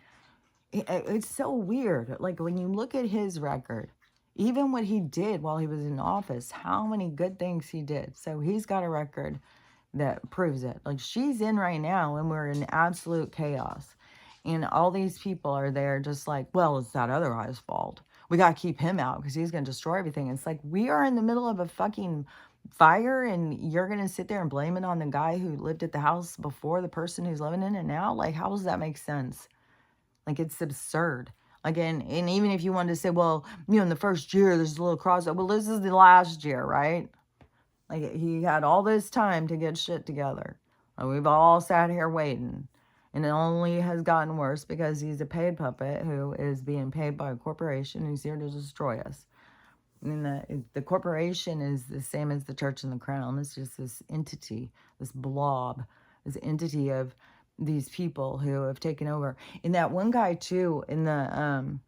It's so weird. Like, when you look at his record, even what he did while he was in office, how many good things he did. So he's got a record that proves it. Like, she's in right now and we're in absolute chaos. And all these people are there just like, well, it's that other guy's fault. We got to keep him out because he's going to destroy everything. It's like, we are in the middle of a fucking fire and you're going to sit there and blame it on the guy who lived at the house before the person who's living in it now? Like, how does that make sense? Like, it's absurd. Like, and even if you wanted to say, well, in the first year, there's a little crossover. Well, this is the last year, right? Like, he had all this time to get shit together. Like, we've all sat here waiting. And it only has gotten worse because he's a paid puppet who is being paid by a corporation who's here to destroy us. And the corporation is the same as the Church and the Crown. It's just this entity, this blob, this entity of these people who have taken over. And that one guy too, in the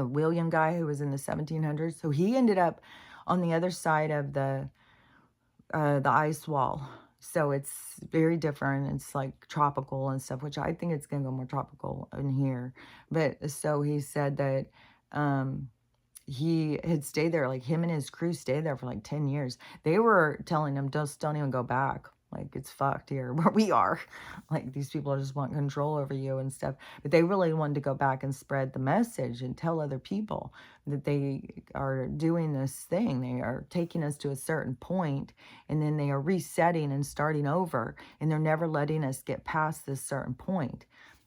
William guy who was in the 1700s, so he ended up on the other side of the ice wall. So it's very different. It's like tropical and stuff, which I think it's going to go more tropical in here. But so he said that he had stayed there, like him and his crew stayed there for like 10 years. They were telling him, just don't even go back. Like, it's fucked here where we are. Like, these people just want control over you and stuff. But they really wanted to go back and spread the message and tell other people that they are doing this thing. They are taking us to a certain point, and then they are resetting and starting over. And they're never letting us get past this certain point.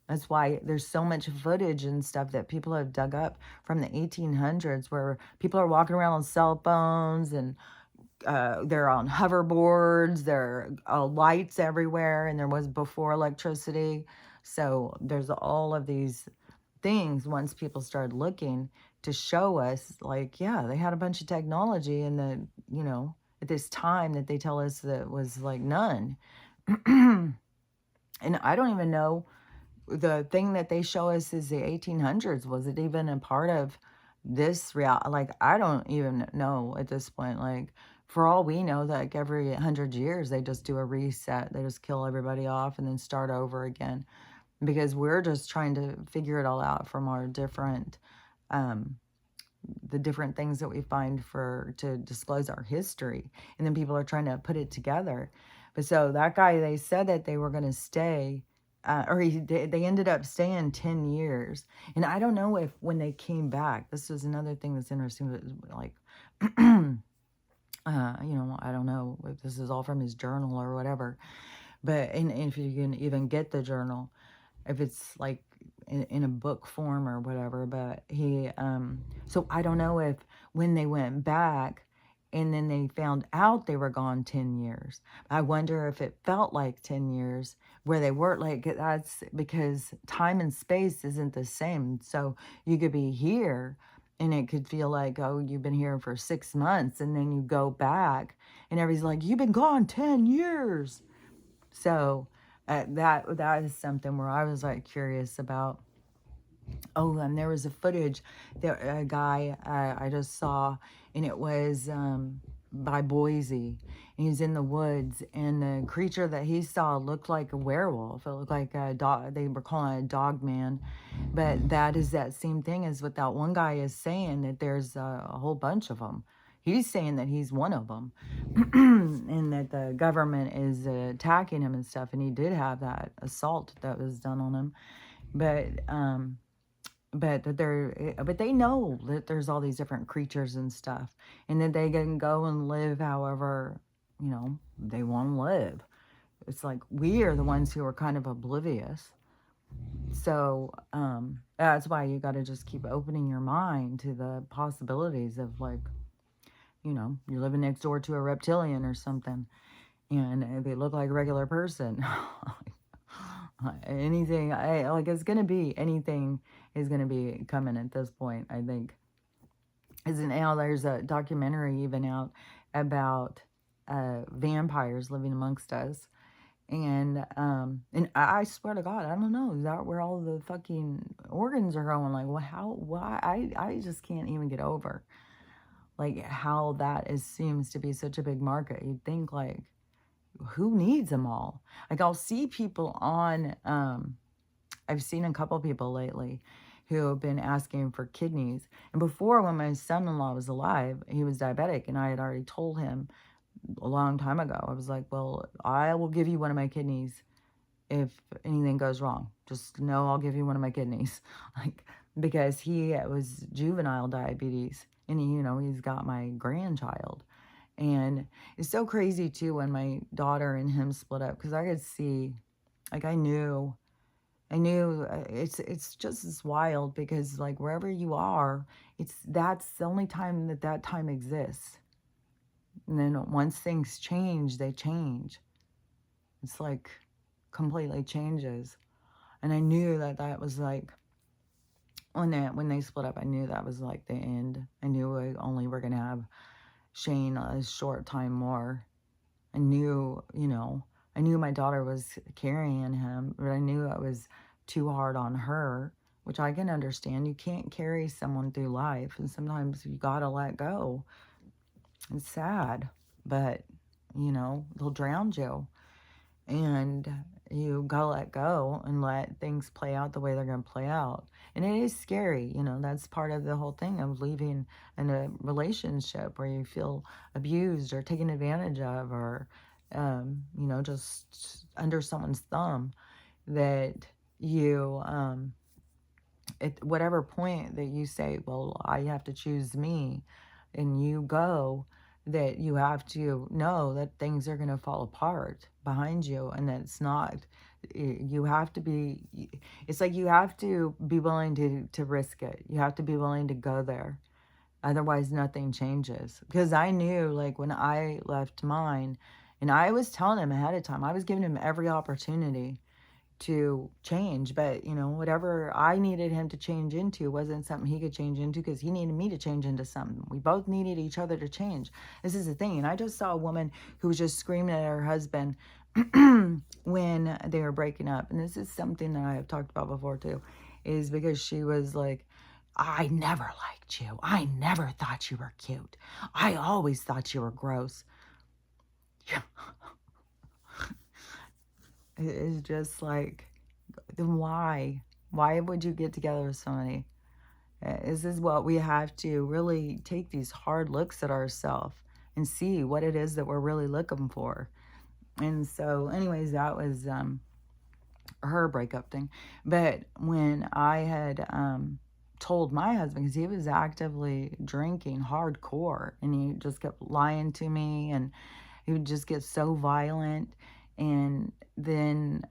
That's why there's so much footage and stuff that people have dug up from the 1800s where people are walking around on cell phones and they're on hoverboards, there are lights everywhere, and there was before electricity. So there's all of these things once people started looking to show us, like, yeah, they had a bunch of technology in at this time that they tell us that was like none. And I don't even know, the thing that they show us is the 1800s. Was it even a part of this like, I don't even know at this point. Like, for all we know, like every 100 years they just do a reset. They just kill everybody off and then start over again, because we're just trying to figure it all out from our different the different things that we find to disclose our history, and then people are trying to put it together. But so that guy, they said that they were going to stay, they ended up staying 10 years. And I don't know if when they came back, this was another thing that's interesting, like, I don't know if this is all from his journal or whatever, but and if you can even get the journal, if it's like in a book form or whatever. But so I don't know if when they went back and then they found out they were gone 10 years, I wonder if it felt like 10 years where they weren't. Like, that's because time and space isn't the same. So you could be here and it could feel like, oh, you've been here for 6 months, and then you go back and everybody's like, you've been gone 10 years. So that is something where I was like curious about. Oh, and there was a footage that a guy I just saw, and it was by Boise. And he's in the woods, and the creature that he saw looked like a werewolf. It looked like a dog. They were calling it a dog man, but that is that same thing as what that one guy is saying, that there's a whole bunch of them. He's saying that he's one of them, and that the government is attacking him and stuff. And he did have that assault that was done on him, but that but they know that there's all these different creatures and stuff, and that they can go and live however, they want to live. It's like we are the ones who are kind of oblivious. So that's why you got to just keep opening your mind to the possibilities of, like, you're living next door to a reptilian or something, and they look like a regular person. Anything, it's gonna be, anything is gonna be coming at this point, I think. Isn't now there's a documentary even out about vampires living amongst us, and I swear to God, I don't know, is that where all the fucking organs are going? Like, well, why? I just can't even get over, like, how that seems to be such a big market. You'd think, like, who needs them all? Like, I'll see people on, I've seen a couple people lately who have been asking for kidneys. And before, when my son-in-law was alive, he was diabetic, and I had already told him a long time ago. I was like, well, I will give you one of my kidneys if anything goes wrong. Just know I'll give you one of my kidneys. Like, because he was juvenile diabetes, and he's got my grandchild. And it's so crazy too when my daughter and him split up, because I could see, like, I knew it's just as wild, because, like, wherever you are, that's the only time that time exists. And then once things change, they change. It's like completely changes. And I knew that was like, when they split up, I knew that was like the end. I knew we only were gonna have Shane a short time more. I knew, I knew my daughter was carrying him, but I knew it was too hard on her, which I can understand. You can't carry someone through life, and sometimes you gotta let go. It's sad, but, they'll drown you, and you gotta let go and let things play out the way they're gonna play out. And it is scary, that's part of the whole thing of leaving in a relationship where you feel abused or taken advantage of, or just under someone's thumb, that you at whatever point that you say, well, I have to choose me, and you go, that you have to know that things are going to fall apart behind you, and that it's not, you have to be, it's like you have to be willing to risk it. You have to be willing to go there. Otherwise, nothing changes. Because I knew, like, when I left mine, and I was telling him ahead of time, I was giving him every opportunity to change, but whatever I needed him to change into wasn't something he could change into, because he needed me to change into something. We both needed each other to change. This is the thing. And I just saw a woman who was just screaming at her husband when they were breaking up. And this is something that I have talked about before too, is because she was like, I never liked you. I never thought you were cute. I always thought you were gross. It's just like, then why? Why would you get together with somebody? This is what we have to really take these hard looks at ourselves and see what it is that we're really looking for. And so, anyways, that was her breakup thing. But when I had told my husband, because he was actively drinking hardcore, and he just kept lying to me, and he would just get so violent. And then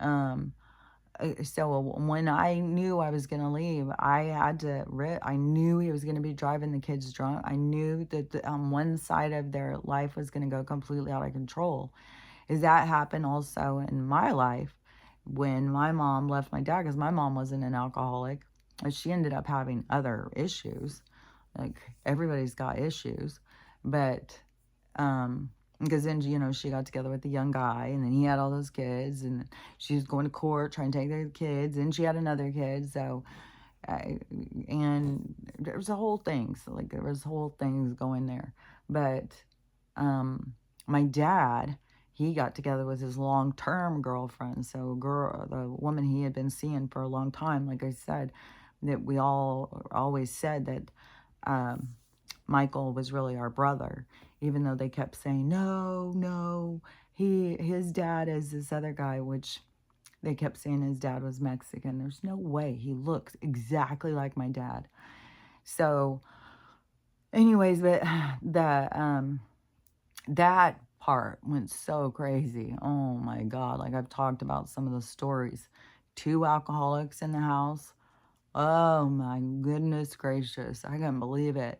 so when I knew I was going to leave, I knew he was going to be driving the kids drunk. I knew that one side of their life was going to go completely out of control. Is that happened also in my life when my mom left my dad, because my mom wasn't an alcoholic. She ended up having other issues. Like, everybody's got issues. But because then, she got together with the young guy, and then he had all those kids, and she was going to court trying to take their kids, and she had another kid. So I, and there was a whole thing. So like there was whole things going there. But my dad, he got together with his long-term girlfriend. So girl, the woman he had been seeing for a long time, like I said, that we all always said that um, Michael was really our brother, even though they kept saying, no, no, his dad is this other guy, which they kept saying his dad was Mexican. There's no way. He looks exactly like my dad. So anyways, but that part went so crazy. Oh my God. Like I've talked about some of the stories. 2 alcoholics in the house. Oh my goodness gracious. I couldn't believe it.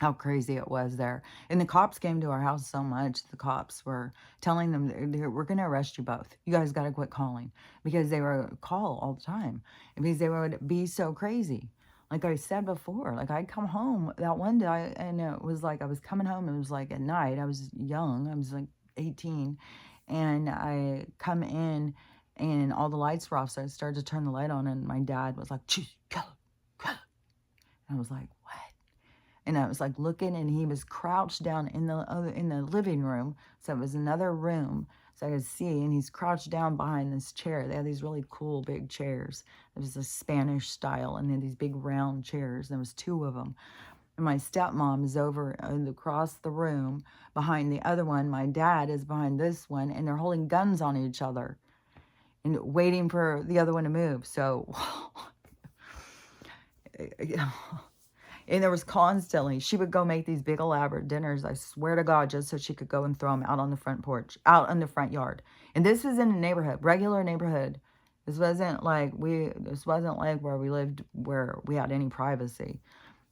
How crazy it was there. And the cops came to our house so much. The cops were telling them, we're going to arrest you both. You guys got to quit calling. Because they were call all the time. Because they would be so crazy. Like I said before, like I'd come home that one day and it was like I was coming home. It was like at night. I was young. I was like 18. And I come in and all the lights were off. So I started to turn the light on and my dad was like, go, go. And I was like, what? And I was like looking, and he was crouched down in the living room. So it was another room, so I could see. And he's crouched down behind this chair. They had these really cool big chairs. It was a Spanish style, and then these big round chairs. There was 2 of them. And my stepmom is over across the room behind the other one. My dad is behind this one, and they're holding guns on each other and waiting for the other one to move. So. And there was constantly, she would go make these big elaborate dinners, I swear to God, just so she could go and throw them out on the front porch, out in the front yard. And this was in a neighborhood, regular neighborhood. This wasn't like where we lived, where we had any privacy.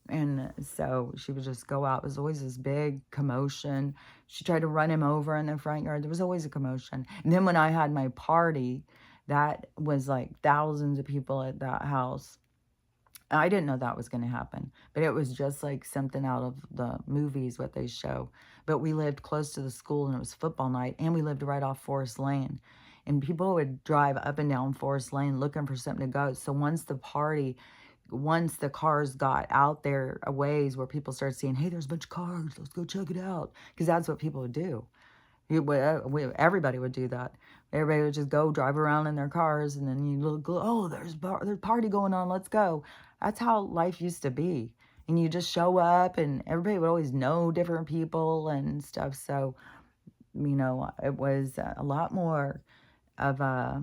And so she would just go out. It was always this big commotion. She tried to run him over in the front yard. There was always a commotion. And then when I had my party, that was like thousands of people at that house. I didn't know that was going to happen, but it was just like something out of the movies, what they show. But we lived close to the school and it was football night, and we lived right off Forest Lane. And people would drive up and down Forest Lane looking for something to go. So once the cars got out there a ways where people started seeing, hey, there's a bunch of cars, let's go check it out. Because that's what people would do. Everybody would do that. Everybody would just go drive around in their cars, and then you look, oh, there's a party going on, let's go. That's how life used to be. And you just show up, and everybody would always know different people and stuff. So, it was a lot more of a,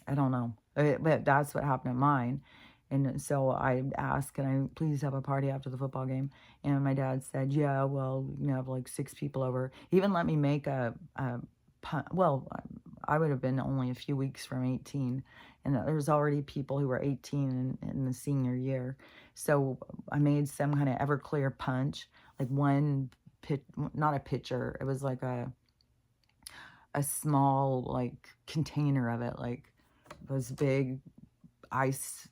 I don't know, but that's what happened at mine. And so I asked, can I please have a party after the football game? And my dad said, yeah, well, have like 6 people over. He even let me make well, I would have been only a few weeks from 18. And there was already people who were 18 in the senior year. So I made some kind of Everclear punch, like not a pitcher. It was like a small, like, container of it, like those big ice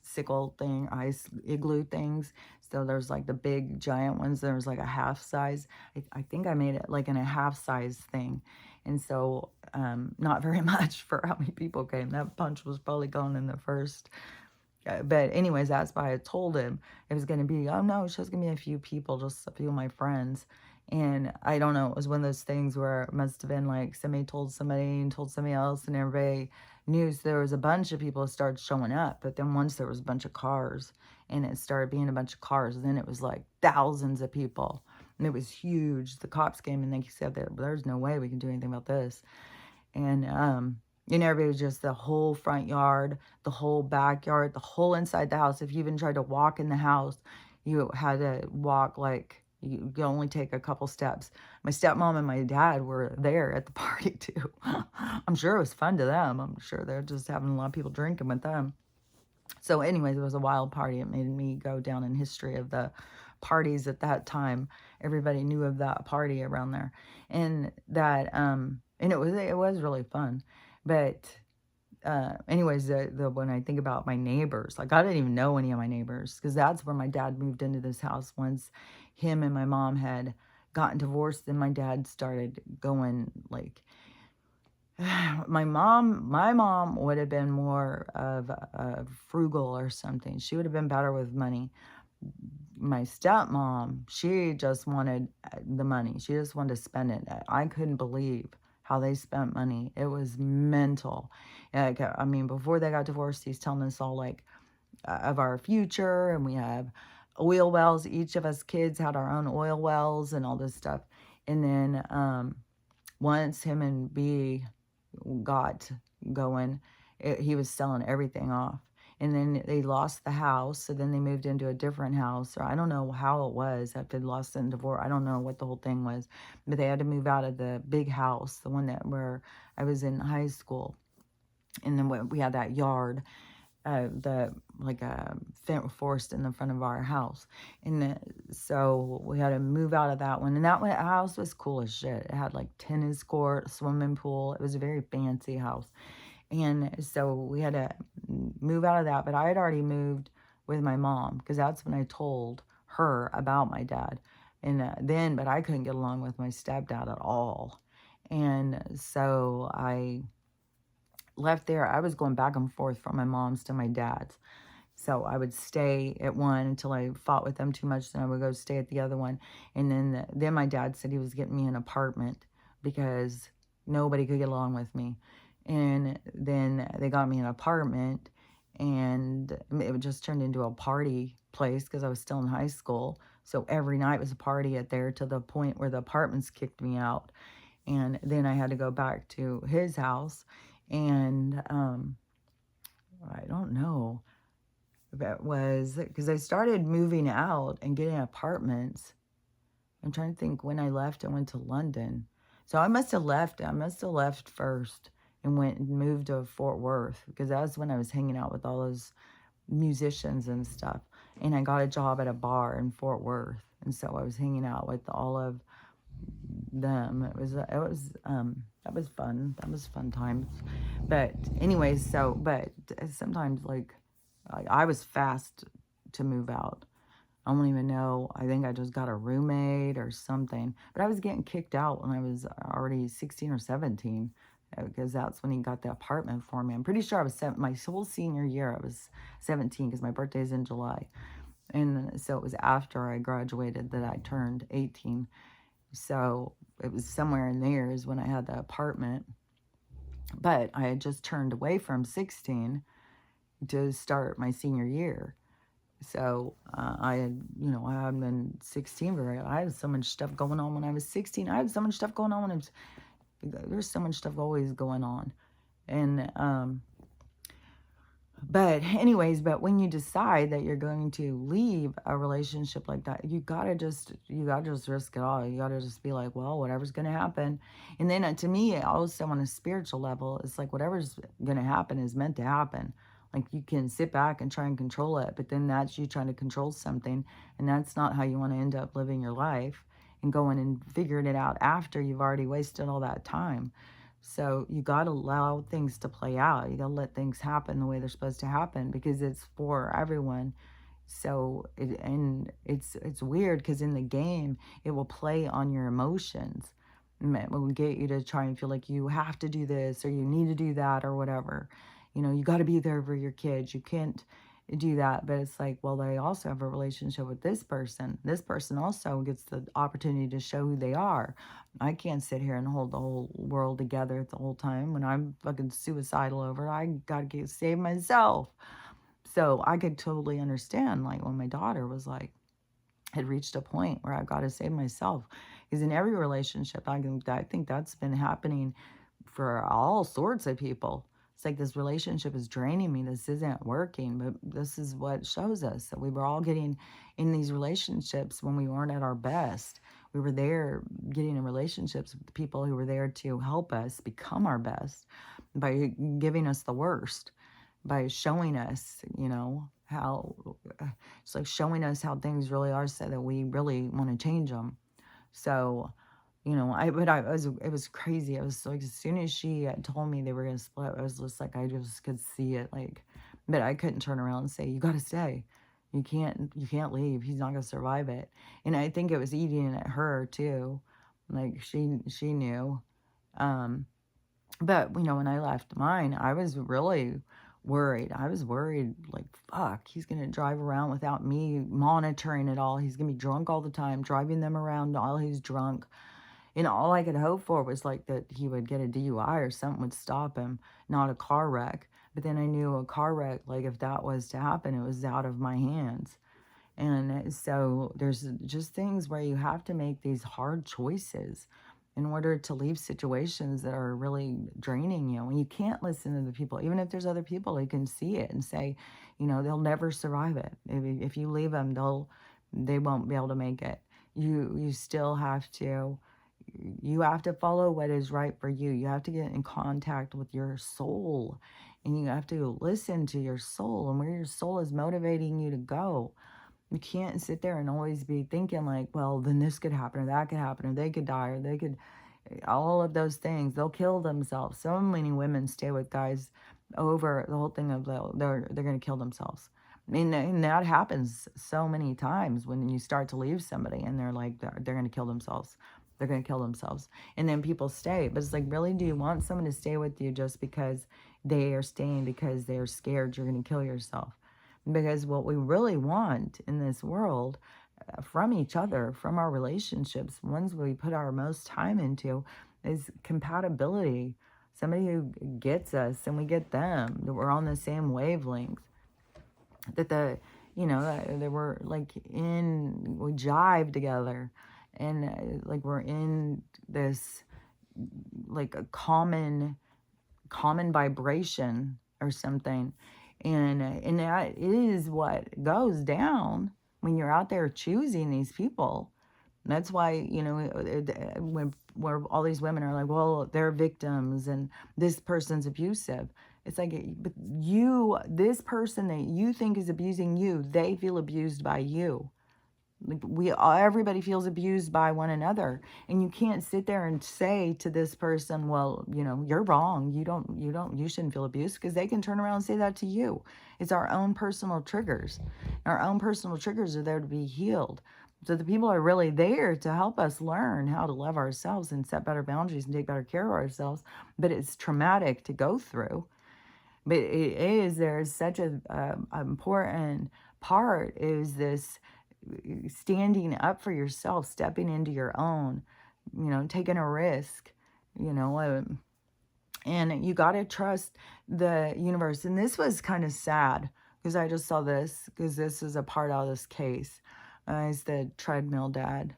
igloo things. So there's like the big giant ones. There was like a half size. I think I made it like in a half size thing. And so not very much for how many people came. That punch was probably gone in the first. But anyways, that's why I told him it was going to be, oh no, it's just going to be a few people, just a few of my friends. And I don't know, it was one of those things where it must have been like somebody told somebody and told somebody else, and everybody knew. So there was a bunch of people that started showing up. But then once there was a bunch of cars, and it started being a bunch of cars, then it was like thousands of people. And it was huge. The cops came and they said that there's no way we can do anything about this. And everybody was just the whole front yard, the whole backyard, the whole inside the house. If you even tried to walk in the house, you had to walk like, you could only take a couple steps. My stepmom and my dad were there at the party too. I'm sure it was fun to them. I'm sure they're just having a lot of people drinking with them. So anyways, it was a wild party. It made me go down in history of the parties at that time. Everybody knew of that party around there. And that, and it was really fun. But anyways, when I think about my neighbors, like I didn't even know any of my neighbors, because that's where my dad moved into this house. Once him and my mom had gotten divorced, then my dad started going, like, my mom would have been more of frugal or something. She would have been better with money. My stepmom, she just wanted the money. She just wanted to spend it. I couldn't believe how they spent money. It was mental. Like, I mean, before they got divorced, he's telling us all like of our future, and we have oil wells. Each of us kids had our own oil wells and all this stuff. And then once him and B got going, he was selling everything off. And then they lost the house, so then they moved into a different house. Or I don't know how it was after they lost it in divorce. I don't know what the whole thing was, but they had to move out of the big house, the one that where I was in high school. And then we had that yard, the like a forest in the front of our house, and so we had to move out of that one. And that one house was cool as shit. It had like tennis court, swimming pool. It was a very fancy house, and so we had to move out of that. But I had already moved with my mom because that's when I told her about my dad, and but I couldn't get along with my stepdad at all, and so I left there. I was going back and forth from my mom's to my dad's. So I would stay at one until I fought with them too much. Then I would go stay at the other one. And then my dad said he was getting me an apartment because nobody could get along with me. And then they got me an apartment, and it just turned into a party place because I was still in high school. So every night was a party at there, to the point where the apartments kicked me out. And then I had to go back to his house. And I don't know. That was because I started moving out and getting apartments. I'm trying to think when I left. I went to London. So I must have left. I must have left first and went and moved to Fort Worth, because that was when I was hanging out with all those musicians and stuff. And I got a job at a bar in Fort Worth. And so I was hanging out with all of them. That was fun. That was fun times. But anyways, but sometimes like I was fast to move out. I don't even know. I think I just got a roommate or something. But I was getting kicked out when I was already 16 or 17, because that's when he got the apartment for me. I'm pretty sure I was my whole senior year, I was 17, because my birthday is in July. And so it was after I graduated that I turned 18. So it was somewhere in there is when I had the apartment. But I had just turned away from 16 to start my senior year. So I had, I hadn't been 16 very. I had so much stuff going on when I was 16. I had so much stuff going on when I was. There's so much stuff always going on, and but anyways, but when you decide that you're going to leave a relationship like that, you gotta just risk it all. You gotta just be like, well, whatever's gonna happen. And then to me, also on a spiritual level, it's like whatever's gonna happen is meant to happen. Like you can sit back and try and control it, but then that's you trying to control something, and that's not how you want to end up living your life and going and figuring it out after you've already wasted all that time. So you got to allow things to play out. You got to let things happen the way they're supposed to happen, because it's for everyone. So it's weird because in the game it will play on your emotions. It will get you to try and feel like you have to do this or you need to do that or whatever. You got to be there for your kids. You can't do that. But it's like, well, they also have a relationship with this person. This person also gets the opportunity to show who they are. I can't sit here and hold the whole world together the whole time. When I'm fucking suicidal over it, I got to save myself. So I could totally understand, like, when my daughter was like, had reached a point where I got to save myself. Because in every relationship, I think that's been happening for all sorts of people. It's like this relationship is draining me. This isn't working, but this is what shows us that we were all getting in these relationships when we weren't at our best. We were there getting in relationships with the people who were there to help us become our best by giving us the worst, by showing us, how it's like showing us how things really are so that we really want to change them. So, it was crazy. I was like, as soon as she had told me they were going to split, I was just like, I just could see it. Like, but I couldn't turn around and say, you got to stay. You can't leave. He's not going to survive it. And I think it was eating at her too. Like she knew. But, when I left mine, I was really worried. I was worried, like, fuck, he's going to drive around without me monitoring it all. He's going to be drunk all the time, driving them around while he's drunk. And all I could hope for was, like, that he would get a DUI or something would stop him, not a car wreck. But then I knew a car wreck, like, if that was to happen, it was out of my hands. And so there's just things where you have to make these hard choices in order to leave situations that are really draining you. And you can't listen to the people, even if there's other people who can see it and say, they'll never survive it. If you leave them, they won't be able to make it. You still have to, you have to follow what is right for you. You have to get in contact with your soul, and you have to listen to your soul and where your soul is motivating you to go. You can't sit there and always be thinking like, well, then this could happen or that could happen or they could die or they could, all of those things. They'll kill themselves. So many women stay with guys over the whole thing of they're going to kill themselves. And that happens so many times when you start to leave somebody and they're like, they're going to kill themselves. They're going to kill themselves. And then people stay. But it's like, really, do you want someone to stay with you just because they are staying because they're scared you're going to kill yourself? Because what we really want in this world from each other, from our relationships, ones we put our most time into, is compatibility. Somebody who gets us and we get them, that we're on the same wavelength. That we're like we jive together, and like we're in this like a common vibration or something. And that is what goes down when you're out there choosing these people. And that's why, when where all these women are like, well, they're victims and this person's abusive. It's like, but this person that you think is abusing you, they feel abused by you. Like everybody feels abused by one another, and you can't sit there and say to this person, well, you're wrong, you shouldn't feel abused, because they can turn around and say that to you. It's our own personal triggers. Our own personal triggers are there to be healed. So the people are really there to help us learn how to love ourselves and set better boundaries and take better care of ourselves. But it's traumatic to go through. But there's such a important part is this standing up for yourself, stepping into your own, taking a risk, and you got to trust the universe. And this was kind of sad because I just saw this, because this is a part of this case. Is the treadmill dad.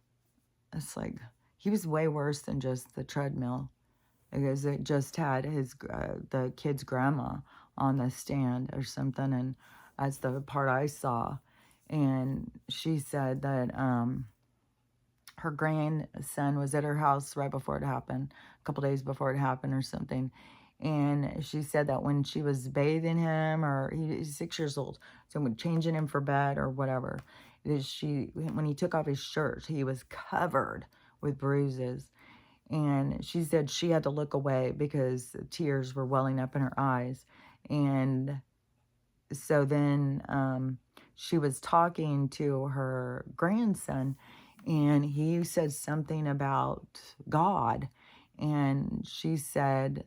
It's like, he was way worse than just the treadmill, because it just had the kid's grandma on the stand or something. And that's the part I saw. And she said that her grandson was at her house right before it happened, a couple days before it happened or something. And she said that when she was bathing him, or he's 6 years old, so when changing him for bed or whatever, when he took off his shirt, he was covered with bruises. And she said she had to look away because tears were welling up in her eyes. And so then she was talking to her grandson, and he said something about God. And she said,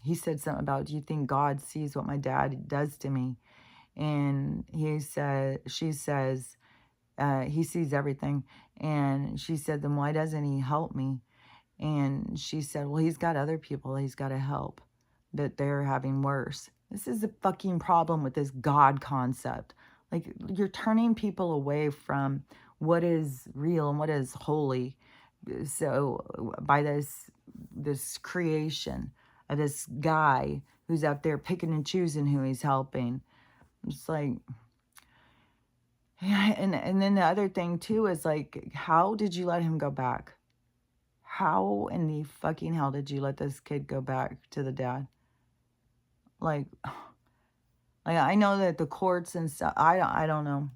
he said something about, do you think God sees what my dad does to me? And she says, he sees everything. And she said, then why doesn't he help me? And she said, well, he's got other people he's got to help, that they're having worse. This is the fucking problem with this God concept. Like, you're turning people away from what is real and what is holy. So by this creation of this guy who's out there picking and choosing who he's helping. It's like, yeah. And then the other thing too is like, how did you let him go back? How in the fucking hell did you let this kid go back to the dad? Like I know that the courts and stuff, I don't know.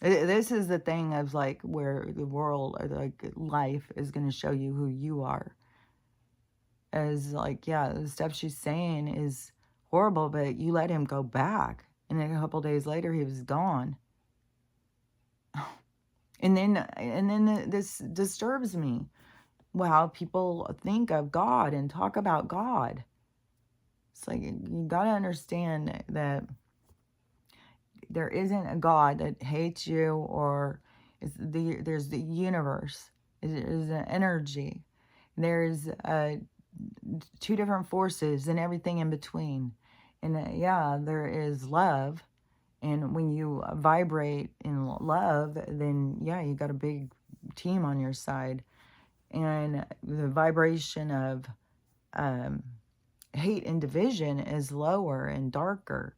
This is the thing of like where the world, or like life, is going to show you who you are. As like, yeah, the stuff she's saying is horrible, but you let him go back, and then a couple days later he was gone. And then this disturbs me. how people think of God and talk about God. It's like you got to understand that there isn't a God that hates you, or there's the universe. There's an energy. There's two different forces and everything in between. And yeah, there is love. And when you vibrate in love, then yeah, you got a big team on your side. And the vibration of um, hate and division is lower and darker.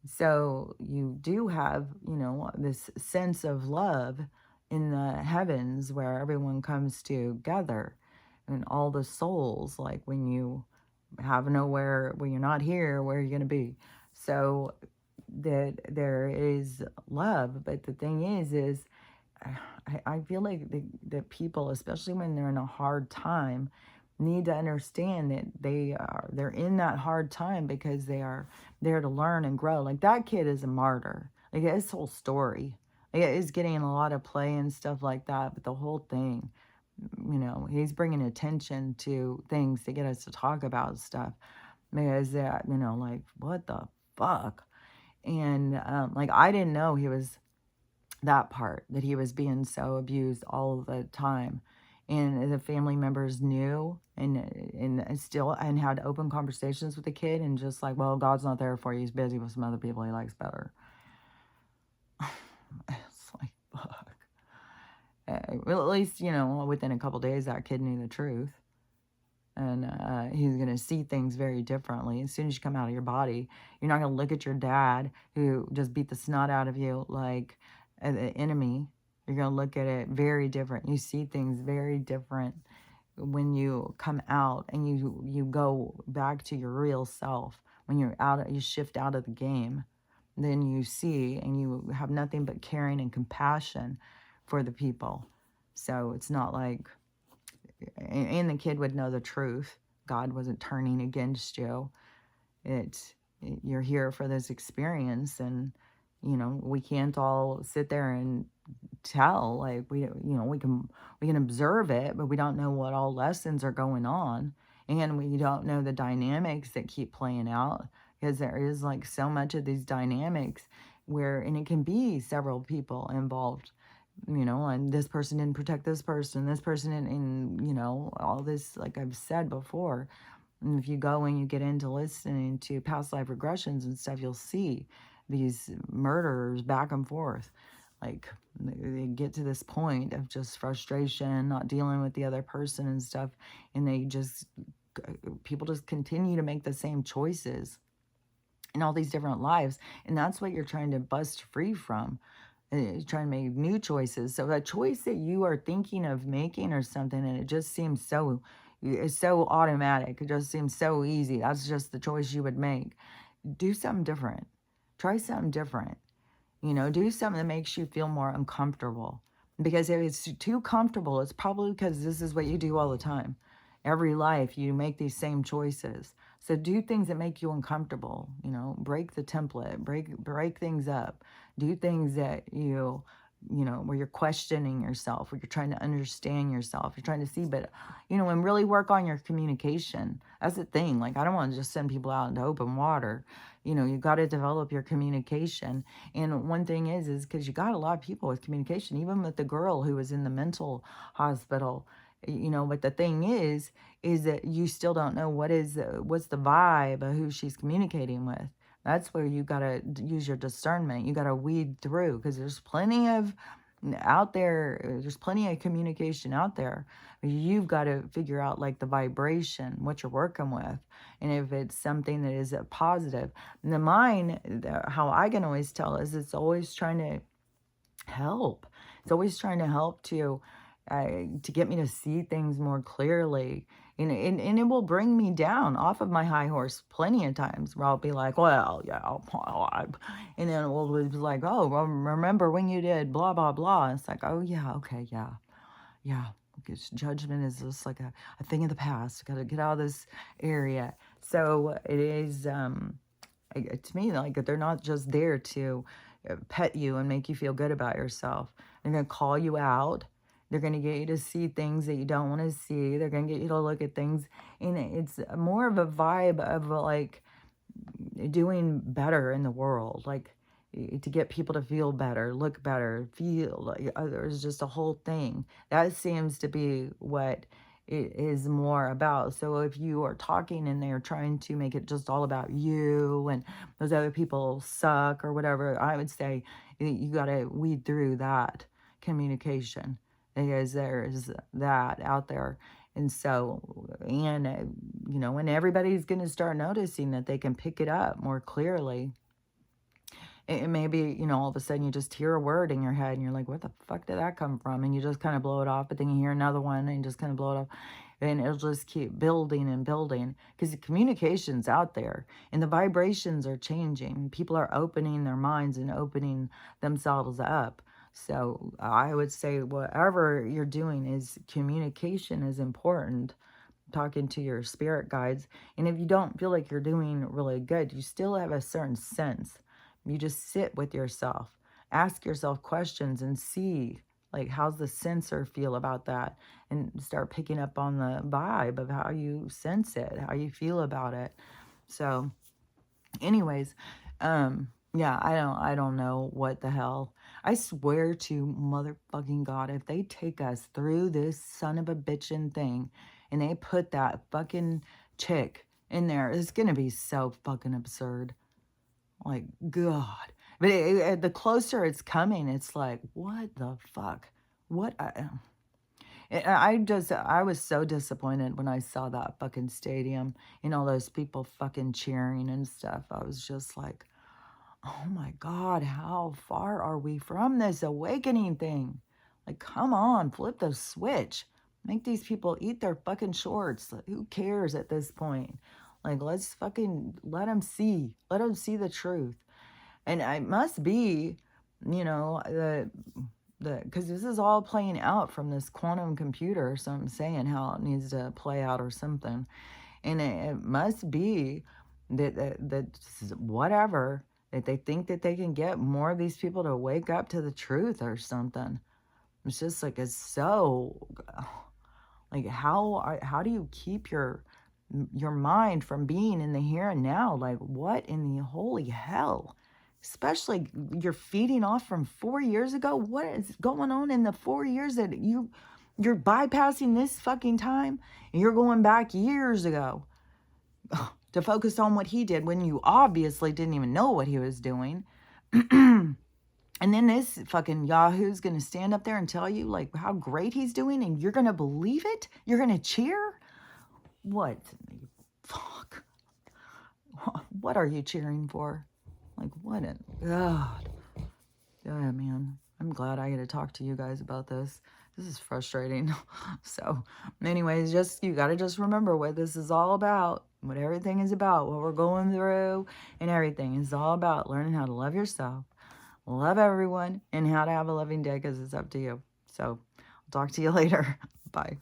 So you do have, this sense of love in the heavens where everyone comes together, and all the souls, like when you have nowhere, when you're not here, where are you going to be? So that there is love. But the thing is I feel like the people, especially when they're in a hard time, need to understand that they're in that hard time because they are there to learn and grow. Like that kid is a martyr. Like his whole story, like, it is getting a lot of play and stuff like that. But the whole thing, he's bringing attention to things to get us to talk about stuff. Because like what the fuck, and like I didn't know he was that part, that he was being so abused all the time. And the family members knew, and still, and had open conversations with the kid, and just like, well, God's not there for you, he's busy with some other people he likes better. It's like, fuck. Well, at least, within a couple days that kid knew the truth, and he's going to see things very differently. As soon as you come out of your body, you're not going to look at your dad who just beat the snot out of you like an enemy. You're going to look at it very different. You see things very different when you come out, and you go back to your real self. When you're out, you shift out of the game. Then you see, and you have nothing but caring and compassion for the people. So it's not like, and the kid would know the truth. God wasn't turning against you. You're here for this experience, and we can't all sit there and tell, like, we can observe it, but we don't know what all lessons are going on, and we don't know the dynamics that keep playing out, because there is like so much of these dynamics where, and it can be several people involved, and this person didn't protect this person didn't, and all this, like I've said before. And if you go and you get into listening to past life regressions and stuff, you'll see these murderers back and forth. Like they get to this point of just frustration, not dealing with the other person and stuff. And people just continue to make the same choices in all these different lives. And that's what you're trying to bust free from. Trying to make new choices. So a choice that you are thinking of making or something, and it just seems it's so automatic. It just seems so easy. That's just the choice you would make. Do something different. Try something different. Do something that makes you feel more uncomfortable. Because if it's too comfortable, it's probably because this is what you do all the time. Every life, you make these same choices. So do things that make you uncomfortable. Break the template. Break things up. Do things that where you're questioning yourself, where you're trying to understand yourself, you're trying to see, but, and really work on your communication. That's the thing. Like, I don't want to just send people out into open water. You got to develop your communication. And one thing is because you got a lot of people with communication, even with the girl who was in the mental hospital, but the thing is that you still don't know what's the vibe of who she's communicating with. That's where you got to use your discernment. You got to weed through, because there's plenty of communication out there. You've got to figure out like the vibration, what you're working with, and if it's something that is a positive. And the mind, how I can always tell is it's always trying to help. It's always trying to help to get me to see things more clearly. And it will bring me down off of my high horse plenty of times, where I'll be like, well, yeah, and then we'll be like, oh, well, remember when you did blah, blah, blah. And it's like, oh, yeah, okay, yeah. Because judgment is just like a thing of the past. Got to get out of this area. So it is, to me, like, they're not just there to pet you and make you feel good about yourself. They're going to call you out. They're going to get you to see things that you don't want to see. They're going to get you to look at things. And it's more of a vibe of like doing better in the world. Like to get people to feel better, look better, feel like there's just a whole thing. That seems to be what it is more about. So if you are talking and they're trying to make it just all about you and those other people suck or whatever, I would say you got to weed through that communication, because there's that out there. And so, and, you know, when everybody's going to start noticing that they can pick it up more clearly, it may be, you know, all of a sudden you just hear a word in your head and you're like, what the fuck did that come from? And you just kind of blow it off, but then you hear another one and you just kind of blow it off. And it'll just keep building and building because the communication's out there and the vibrations are changing. People are opening their minds and opening themselves up. So I would say whatever you're doing is communication is important, talking to your spirit guides. And if you don't feel like you're doing really good, you still have a certain sense. You just sit with yourself, ask yourself questions and see, like, how's the sensor feel about that? And start picking up on the vibe of how you sense it, how you feel about it. So anyways, yeah, I don't know what the hell. I swear to motherfucking God, if they take us through this son of a bitchin' thing and they put that fucking chick in there, it's gonna be so fucking absurd. Like, God. But the closer it's coming, it's like, what the fuck? What? I was so disappointed when I saw that fucking stadium and all those people fucking cheering and stuff. I was just like, oh my God, how far are we from this awakening thing? Like, come on, flip the switch. Make these people eat their fucking shorts. Like, who cares at this point? Like, let's fucking let them see. Let them see the truth. And it must be, you know, because this is all playing out from this quantum computer or something, saying how it needs to play out or something. And it must be that whatever, that they think that they can get more of these people to wake up to the truth or something. It's just like, it's so, like, how do you keep your mind from being in the here and now? Like, what in the holy hell? Especially you're feeding off from 4 years ago. What is going on in the 4 years that you're bypassing this fucking time and you're going back years ago to focus on what he did when you obviously didn't even know what he was doing. And then this fucking Yahoo's going to stand up there and tell you like how great he's doing and you're going to believe it? You're going to cheer? What? Fuck. What are you cheering for? Like, what in God? Yeah, man. I'm glad I get to talk to you guys about this. This is frustrating. So, anyways, you got to just remember what this is all about, what everything is about, what we're going through, and everything is all about learning how to love yourself, love everyone, and how to have a loving day, because it's up to you. So, I'll talk to you later. Bye.